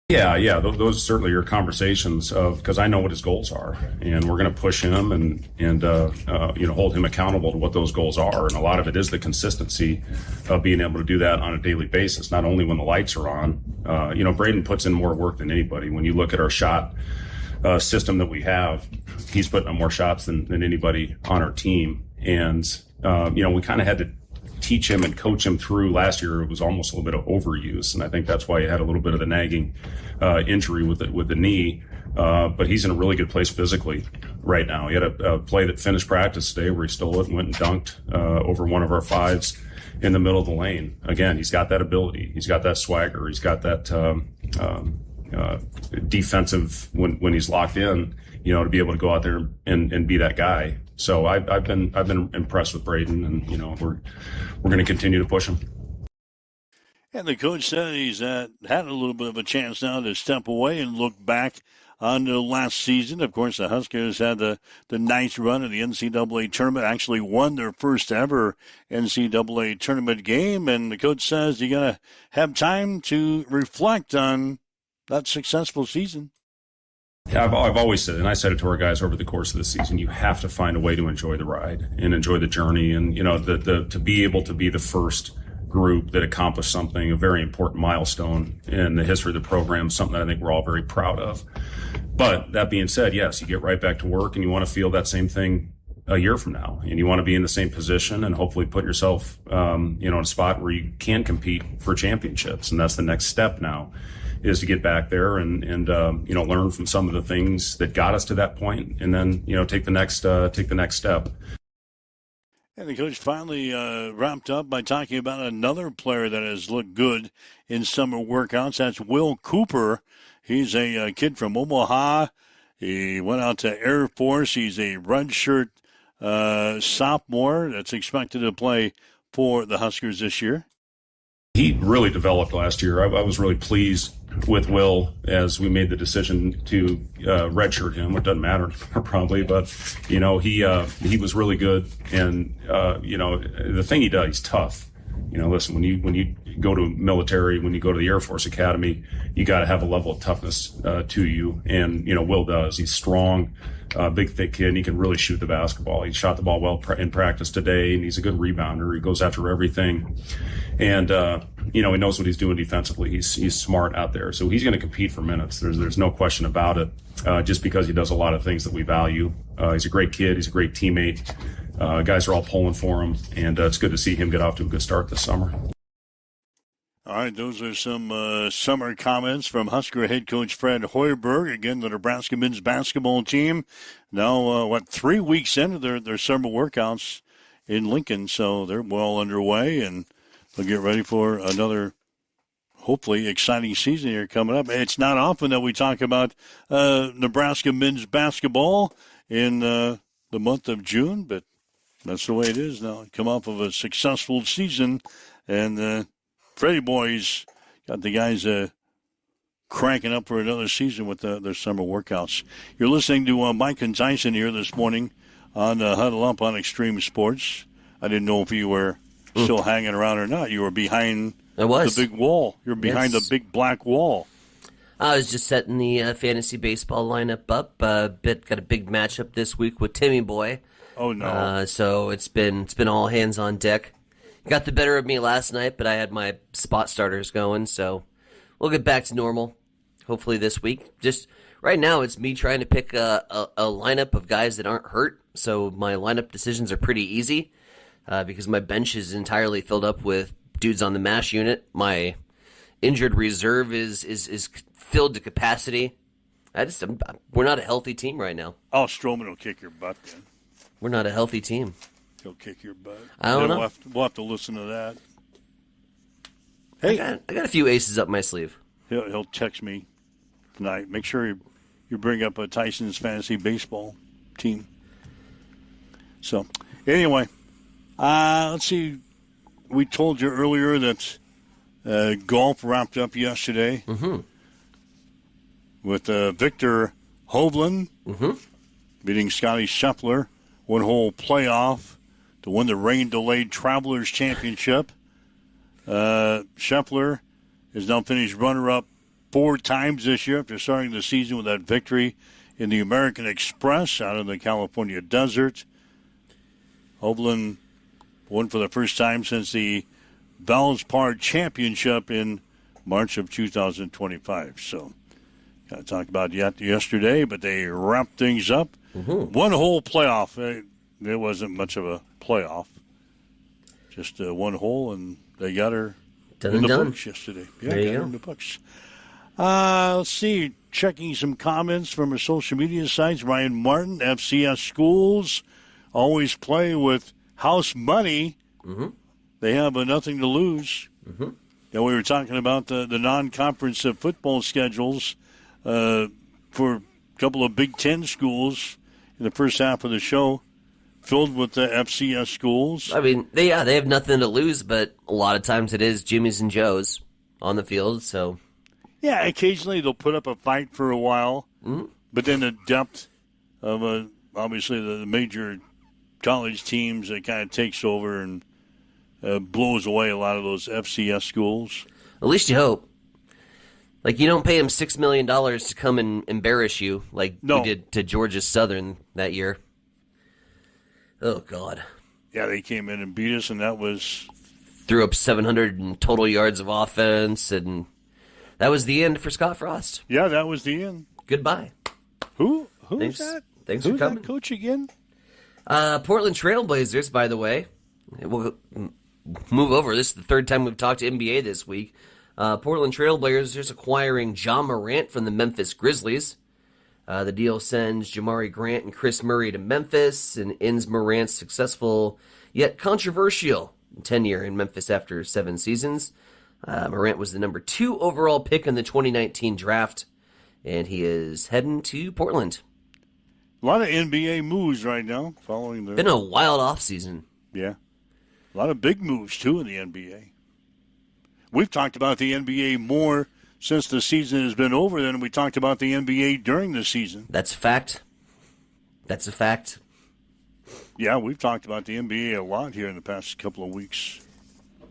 Yeah. Those certainly are conversations because I know what his goals are, and we're going to push him and hold him accountable to what those goals are. And a lot of it is the consistency of being able to do that on a daily basis, not only when the lights are on. Braden puts in more work than anybody. When you look at our shot system that we have, he's putting up more shots than anybody on our team. And we kind of had to teach him and coach him through. Last year, it was almost a little bit of overuse, and I think that's why he had a little bit of the nagging injury with the knee. But he's in a really good place physically right now. He had a play that finished practice today where he stole it and went and dunked over one of our fives in the middle of the lane. Again, he's got that ability. He's got that swagger. He's got that defensive when he's locked in. To be able to go out there and be that guy. So I've been impressed with Braden, and we're going to continue to push him.
And the coach said he's had a little bit of a chance now to step away and look back on the last season. Of course, the Huskers had the nice run in the NCAA tournament, actually won their first ever NCAA tournament game. And the coach says you got to have time to reflect on that successful season.
Yeah, I've always said, and I said it to our guys over the course of the season, you have to find a way to enjoy the ride and enjoy the journey. And, to be able to be the first group that accomplished something, a very important milestone in the history of the program, something that I think we're all very proud of. But that being said, yes, you get right back to work and you want to feel that same thing a year from now, and you want to be in the same position and hopefully put yourself, in a spot where you can compete for championships. And that's the next step now, is to get back there and learn from some of the things that got us to that point, and then, take the next step.
And the coach finally wrapped up by talking about another player that has looked good in summer workouts. That's Will Cooper. He's a kid from Omaha. He went out to Air Force. He's a redshirt sophomore that's expected to play for the Huskers this year.
He really developed last year. I was really pleased with Will as we made the decision to redshirt him. It doesn't matter probably, but he was really good. And the thing he does, he's tough. Listen, when you go to military, when you go to the Air Force Academy, you got to have a level of toughness to you. And Will does. He's strong, big, thick kid, and he can really shoot the basketball. He shot the ball well in practice today, and he's a good rebounder. He goes after everything. And, he knows what he's doing defensively. He's smart out there. So he's going to compete for minutes. There's no question about it, just because he does a lot of things that we value. He's a great kid. He's a great teammate. Guys are all pulling for him, and it's good to see him get off to a good start this summer.
All right, those are some summer comments from Husker head coach Fred Hoiberg. Again, the Nebraska men's basketball team now, 3 weeks into their summer workouts in Lincoln, so they're well underway, and they'll get ready for another, hopefully, exciting season here coming up. It's not often that we talk about Nebraska men's basketball in the month of June, but that's the way it is now. Come off of a successful season, and Freddie Boys got the guys cranking up for another season with their summer workouts. You're listening to Mike and Tyson here this morning on Huddle Up on Extreme Sports. I didn't know if you were still hanging around or not. You were behind the big wall. You're behind the big black wall.
I was just setting the fantasy baseball lineup up. Got a big matchup this week with Timmy Boy.
Oh no!
So it's been all hands on deck. Got the better of me last night, but I had my spot starters going, so we'll get back to normal hopefully this week. Just right now, it's me trying to pick a lineup of guys that aren't hurt, so my lineup decisions are pretty easy because my bench is entirely filled up with dudes on the MASH unit. My injured reserve is filled to capacity. We're not a healthy team right now.
Oh, Stroman will kick your butt, then.
We're not a healthy team.
He'll kick your butt.
I don't know.
We'll have to listen to that.
Hey, I got a few aces up my sleeve.
He'll text me tonight. Make sure you bring up Tyson's fantasy baseball team. So, anyway, let's see. We told you earlier that golf wrapped up yesterday with Victor Hovland beating Scotty Scheffler, one-hole playoff to win the rain-delayed Travelers Championship. Scheffler has now finished runner-up 4 times this year after starting the season with that victory in the American Express out in the California desert. Hovland won for the first time since the Valspar Championship in March of 2025. So, got to talk about yesterday, but they wrapped things up. One-hole playoff. It wasn't much of a playoff. Just one hole, and they got her in the books yesterday. Yeah,
there you
got her in the books. Let's see. Checking some comments from our social media sites. Ryan Martin, FCS schools always play with house money. They have nothing to lose. And we were talking about the non-conference football schedules for a couple of Big Ten schools in the first half of the show, filled with the FCS schools.
I mean, they have nothing to lose, but a lot of times it is Jimmy's and Joe's on the field. So,
yeah, occasionally they'll put up a fight for a while, but then the depth of obviously the major college teams that kind of takes over and blows away a lot of those FCS schools.
At least you hope. Like, you don't pay him $6 million to come and embarrass you like we did to Georgia Southern that year. Oh, God.
Yeah, they came in and beat us, and that was
threw up 700 in total yards of offense, and that was the end for Scott Frost.
Yeah, that was the end.
Goodbye.
Who's
Thanks.
that?
Thanks
Who's
for coming.
That coach again?
Portland Trailblazers, by the way. We'll move over. This is the third time we've talked to NBA this week. Portland Trailblazers acquiring Ja Morant from the Memphis Grizzlies. The deal sends Jamari Grant and Chris Murray to Memphis and ends Morant's successful yet controversial tenure in Memphis after 7 seasons. Morant was the number 2 overall pick in the 2019 draft, and he is heading to Portland.
A lot of NBA moves right now following the...
Been a wild offseason.
Yeah. A lot of big moves, too, in the NBA. We've talked about the NBA more since the season has been over than we talked about the NBA during the season.
That's a fact. That's a fact.
Yeah, we've talked about the NBA a lot here in the past couple of weeks.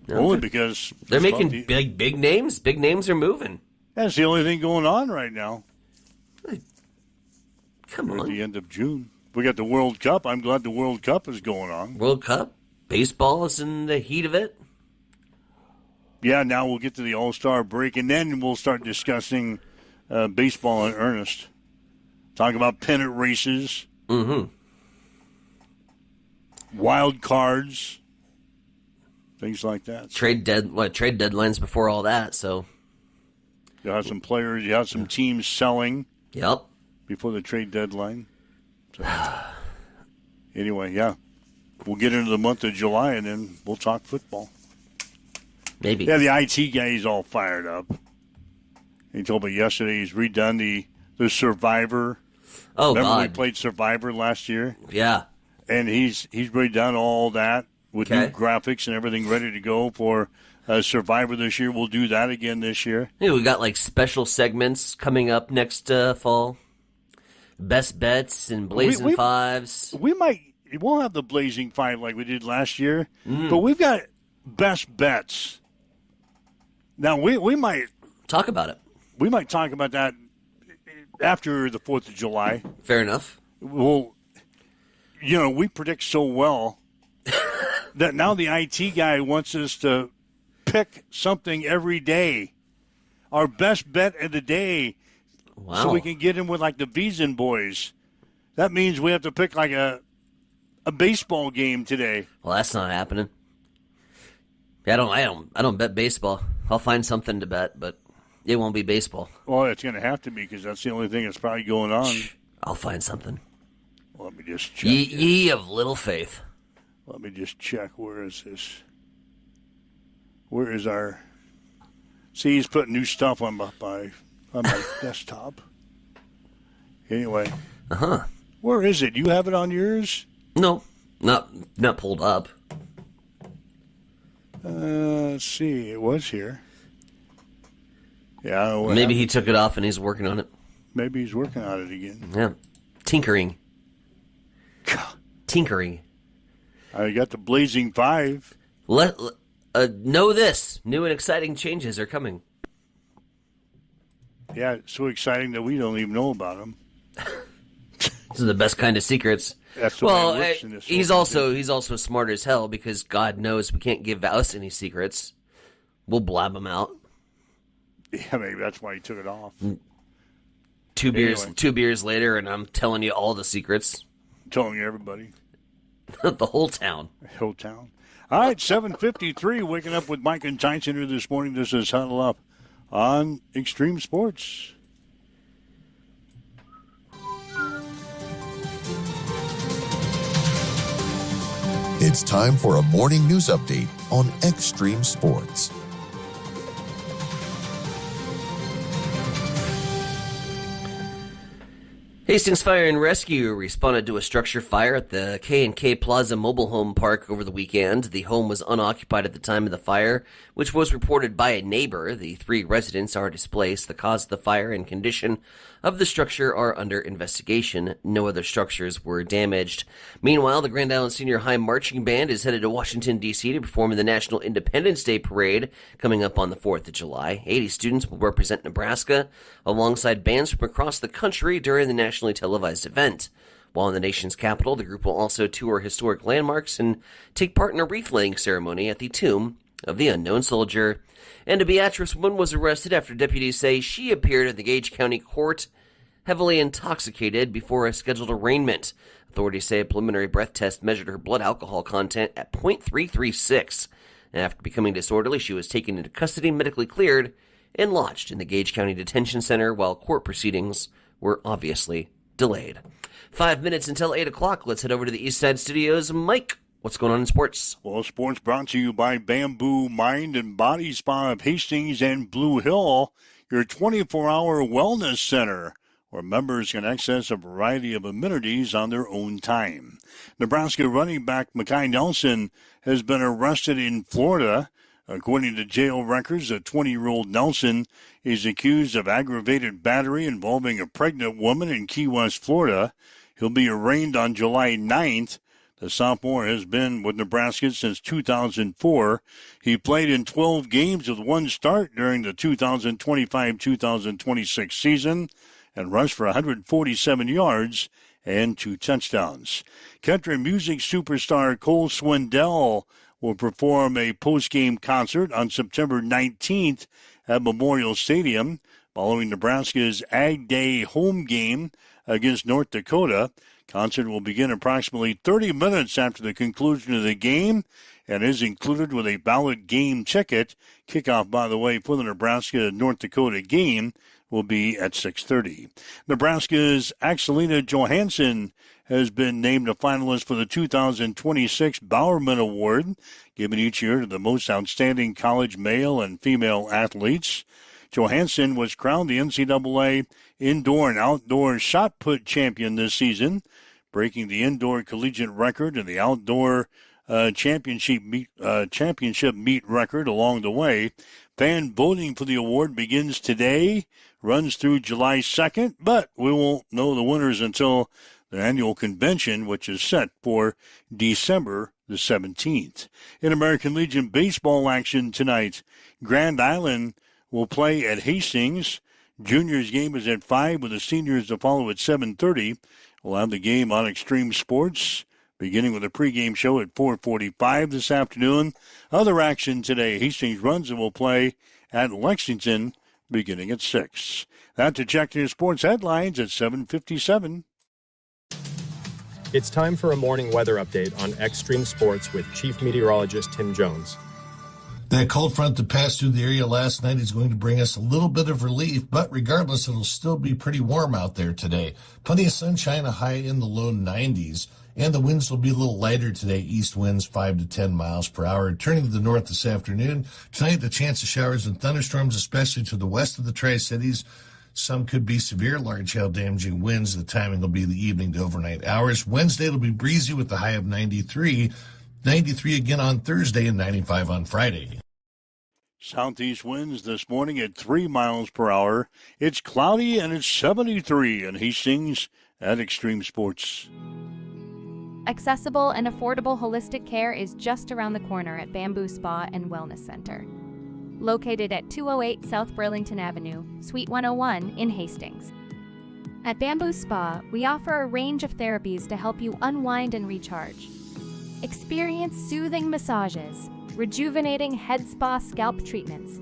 Only because...
They're making big names. Big names are moving.
That's the only thing going on right now.
Come on.
At the end of June. We got the World Cup. I'm glad the World Cup is going on.
World Cup. Baseball is in the heat of it.
Yeah, now we'll get to the All-Star break, and then we'll start discussing baseball in earnest. Talk about pennant races.
Mm-hmm.
Wild cards. Things like that.
Trade deadlines before all that, so.
You have some players, you have some teams selling.
Yep.
Before the trade deadline. So, anyway, yeah. We'll get into the month of July, and then we'll talk football.
Maybe.
Yeah, the IT guy, he's all fired up. He told me yesterday he's redone the Survivor.
Oh,
Remember
God.
we played Survivor last year?
Yeah.
And he's redone all that with new graphics and everything ready to go for Survivor this year. We'll do that again this year.
Yeah, we got like special segments coming up next fall. Best bets and Blazing Fives.
We'll have the Blazing Five like we did last year, but we've got best bets. Now, we might...
Talk about it.
We might talk about that after the 4th of July.
Fair enough.
Well, we predict so well that now the IT guy wants us to pick something every day. Our best bet of the day.
Wow.
So we can get in with like the Beeson boys. That means we have to pick like a baseball game today.
Well, that's not happening. I don't bet baseball. I'll find something to bet, but it won't be baseball.
Well, it's going to have to be because that's the only thing that's probably going on.
I'll find something.
Well, let me just check.
Ye of little faith.
Let me just check. Where is this? Where is our... See, he's putting new stuff on my desktop. Anyway.
Uh-huh.
Where is it? You have it on yours?
No, not pulled up.
Let's see. It was here. Yeah, I don't know what
Maybe
happened.
he took it off and he's working on it.
Maybe he's working on it again.
Yeah. Tinkering. Tinkering.
I got the Blazing Five.
Know this. New and exciting changes are coming.
Yeah, it's so exciting that we don't even know about them.
These are the best kind of secrets.
That's the way it works in this
he's
organization.
also smart as hell because God knows we can't give us any secrets. We'll blab them out.
Yeah, maybe that's why he took it off.
Two beers later, and I'm telling you all the secrets.
Telling everybody.
The whole town.
Whole town. All right, 7:53. Waking up with Mike and Tyson here this morning. This is Huddle Up on Extreme Sports.
It's time for a morning news update on Extreme Sports.
Hastings Fire and Rescue responded to a structure fire at the K&K Plaza mobile home park over the weekend. The home was unoccupied at the time of the fire, which was reported by a neighbor. The 3 residents are displaced. The cause of the fire and condition of the structure are under investigation. No other structures were damaged. Meanwhile, the Grand Island Senior High Marching Band is headed to Washington, D.C. to perform in the National Independence Day Parade coming up on the 4th of July. 80 students will represent Nebraska alongside bands from across the country during the nationally televised event. While in the nation's capital, the group will also tour historic landmarks and take part in a wreath-laying ceremony at the tomb of the unknown soldier. And a Beatrice woman was arrested after deputies say she appeared at the Gage County Court heavily intoxicated before a scheduled arraignment. Authorities say a preliminary breath test measured her blood alcohol content at .336. After becoming disorderly, she was taken into custody, medically cleared, and lodged in the Gage County Detention Center while court proceedings were obviously delayed. 5 minutes until 8 o'clock. Let's head over to the East Side Studios. Mike, what's going on in sports?
Well, sports brought to you by Bamboo Mind and Body Spa of Hastings and Blue Hill, your 24-hour wellness center, where members can access a variety of amenities on their own time. Nebraska running back Mekhi Nelson has been arrested in Florida. According to jail records, a 20-year-old Nelson is accused of aggravated battery involving a pregnant woman in Key West, Florida. He'll be arraigned on July 9th. The sophomore has been with Nebraska since 2004. He played in 12 games with one start during the 2025-2026 season and rushed for 147 yards and 2 touchdowns. Country music superstar Cole Swindell will perform a post-game concert on September 19th at Memorial Stadium following Nebraska's Ag Day home game against North Dakota. Concert will begin approximately 30 minutes after the conclusion of the game and is included with a valid game ticket. Kickoff, by the way, for the Nebraska-North Dakota game will be at 6:30. Nebraska's Axelina Johansson has been named a finalist for the 2026 Bowerman Award, given each year to the most outstanding college male and female athletes. Johansson was crowned the NCAA indoor and outdoor shot put champion this season, breaking the indoor collegiate record and the outdoor championship meet record along the way. Fan voting for the award begins today, runs through July 2nd, but we won't know the winners until the annual convention, which is set for December the 17th. In American Legion baseball action tonight, Grand Island will play at Hastings. Juniors game is at 5 with the seniors to follow at 7:30. We'll have the game on Extreme Sports, beginning with a pregame show at 4:45 this afternoon. Other action today, Hastings runs and will play at Lexington beginning at 6. That to check your sports headlines at 7:57.
It's time for a morning weather update on Extreme Sports with Chief Meteorologist Tim Jones.
That cold front that passed through the area last night is going to bring us a little bit of relief, but regardless, it'll still be pretty warm out there today. Plenty of sunshine, a high in the low 90s, and the winds will be a little lighter today. East winds 5 to 10 miles per hour. Turning to the north this afternoon. Tonight, the chance of showers and thunderstorms, especially to the west of the Tri-Cities. Some could be severe, large hail damaging winds. The timing will be the evening to overnight hours. Wednesday, it'll be breezy with the high of 93. 93 again on Thursday and 95 on Friday.
Southeast winds this morning at 3 miles per hour. It's cloudy and it's 73 in Hastings at Extreme Sports.
Accessible and affordable holistic care is just around the corner at Bamboo Spa and Wellness Center. Located at 208 South Burlington Avenue, Suite 101 in Hastings. At Bamboo Spa, we offer a range of therapies to help you unwind and recharge. Experience soothing massages, rejuvenating head spa scalp treatments,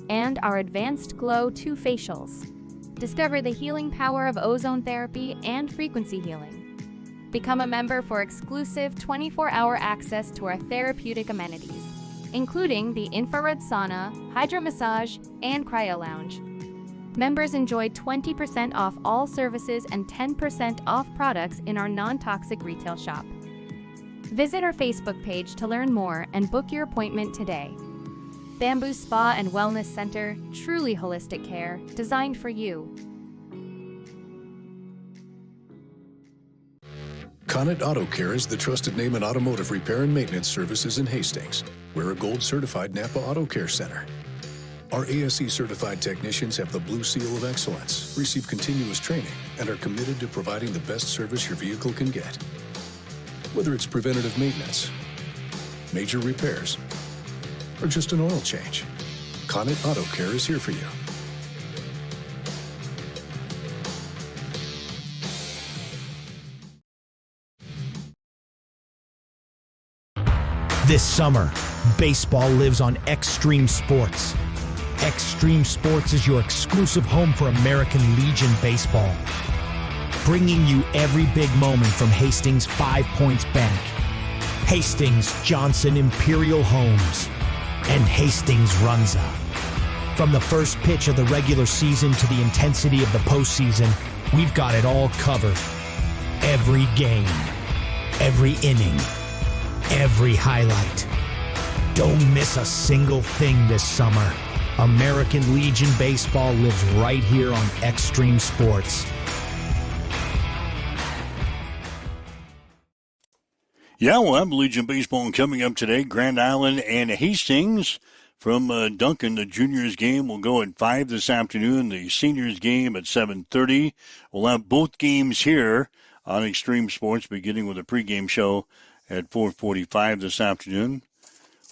and our Advanced Glow 2 facials. Discover the healing power of ozone therapy and frequency healing. Become a member for exclusive 24-hour access to our therapeutic amenities, including the infrared sauna, hydro massage, and cryo lounge. Members enjoy 20% off all services and 10% off products in our non-toxic retail shop. Visit our Facebook page to learn more and book your appointment today. Bamboo Spa and Wellness Center, truly holistic care, designed for you.
Connet Auto Care is the trusted name in automotive repair and maintenance services in Hastings. We're a gold-certified Napa Auto Care Center. Our ASE-certified technicians have the Blue Seal of Excellence, receive continuous training, and are committed to providing the best service your vehicle can get. Whether it's preventative maintenance, major repairs, or just an oil change, Connet Auto Care is here for you.
This summer, baseball lives on Extreme Sports. Extreme Sports is your exclusive home for American Legion Baseball. Bringing you every big moment from Hastings 5 Points Bank, Hastings Johnson Imperial Homes, and Hastings Runza. From the first pitch of the regular season to the intensity of the postseason, we've got it all covered. Every game, every inning, every highlight. Don't miss a single thing this summer. American Legion Baseball lives right here on Extreme Sports.
Yeah, we'll have Legion Baseball coming up today. Grand Island and Hastings. From Duncan, the juniors game will go at 5 this afternoon. The seniors game at 7:30. We'll have both games here on Extreme Sports, beginning with a pregame show at 4:45 this afternoon.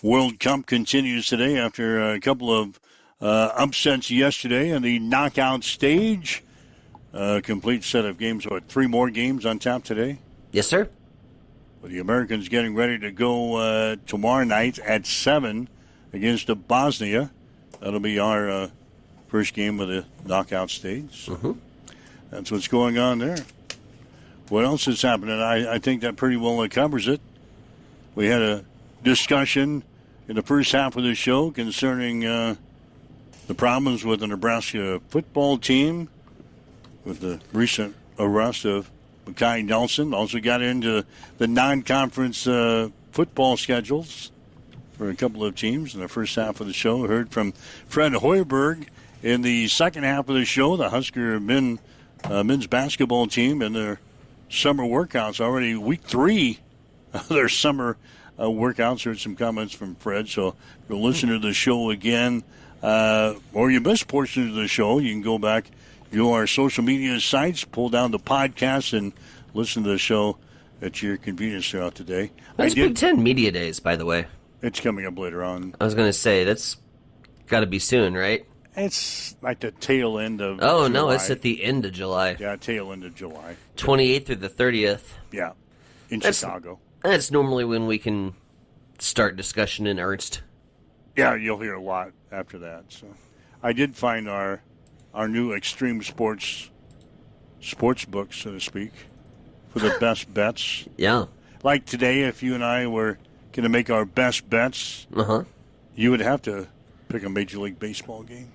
World Cup continues today after a couple of upsets yesterday on the knockout stage. Complete set of games. What, 3 more games on tap today?
Yes, sir.
With the Americans getting ready to go tomorrow night at 7 against Bosnia. That'll be our first game of the knockout stage. So that's what's going on there. What else is happening? I think that pretty well covers it. We had a discussion in the first half of the show concerning the problems with the Nebraska football team with the recent arrest of Mekhi Nelson. Also got into the non-conference football schedules for a couple of teams in the first half of the show. Heard from Fred Hoiberg in the second half of the show, the Husker men's basketball team and their summer workouts. Already week 3 of their summer workouts. Heard some comments from Fred. So if you listen to the show again, or you missed portions of the show, you can go back to our social media sites, pull down the podcast, and listen to the show at your convenience throughout the day.
That's Big Ten Media Days, by the way.
It's coming up later on.
I was going to say, that's got to be soon, right?
It's like the tail end of
July.
No,
it's at the end of July.
Yeah, tail end of July.
28th through the 30th.
Yeah, in Chicago.
That's normally when we can start discussion in earnest.
Yeah, you'll hear a lot after that. So, I did find our new Extreme Sports book, so to speak, for the best bets.
Yeah.
Like today, if you and I were going to make our best bets, you would have to pick a Major League Baseball game.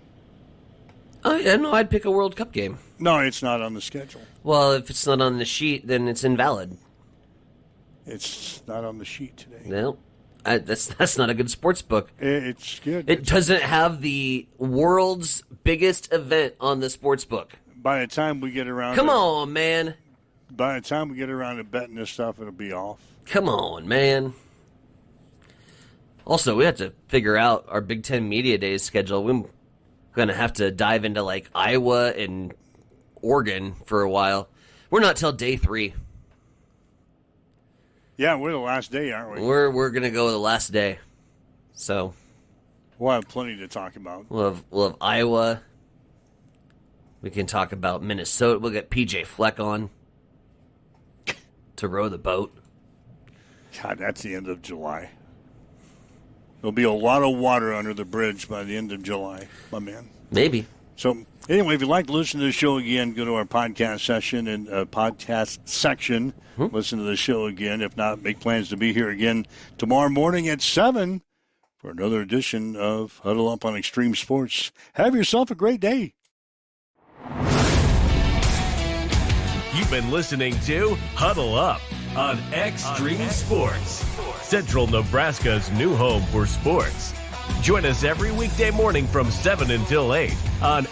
Oh, yeah, no, I'd pick a World Cup game.
No, it's not on the schedule.
Well, if it's not on the sheet, then it's invalid.
It's not on the sheet today.
No, that's not a good sports book.
It's good.
It doesn't have the world's biggest event on the sports book.
By the time we get around...
Come on, man.
By the time we get around to betting this stuff, it'll be off.
Come on, man. Also, we have to figure out our Big Ten Media Days schedule. We're going to have to dive into, like, Iowa and Oregon for a while. We're not till day 3.
Yeah, we're the last day, aren't we?
We're going to go the last day. So
we'll have plenty to talk about.
We'll have Iowa. We can talk about Minnesota. We'll get PJ Fleck on to row the boat.
God, that's the end of July. There'll be a lot of water under the bridge by the end of July, my man.
Maybe.
So, anyway, if you'd like to listen to the show again, go to our podcast session and podcast section. Listen to the show again. If not, make plans to be here again tomorrow morning at 7 for another edition of Huddle Up on Extreme Sports. Have yourself a great day.
You've been listening to Huddle Up on Extreme Sports, Central Nebraska's new home for sports. Join us every weekday morning from 7 until 8 on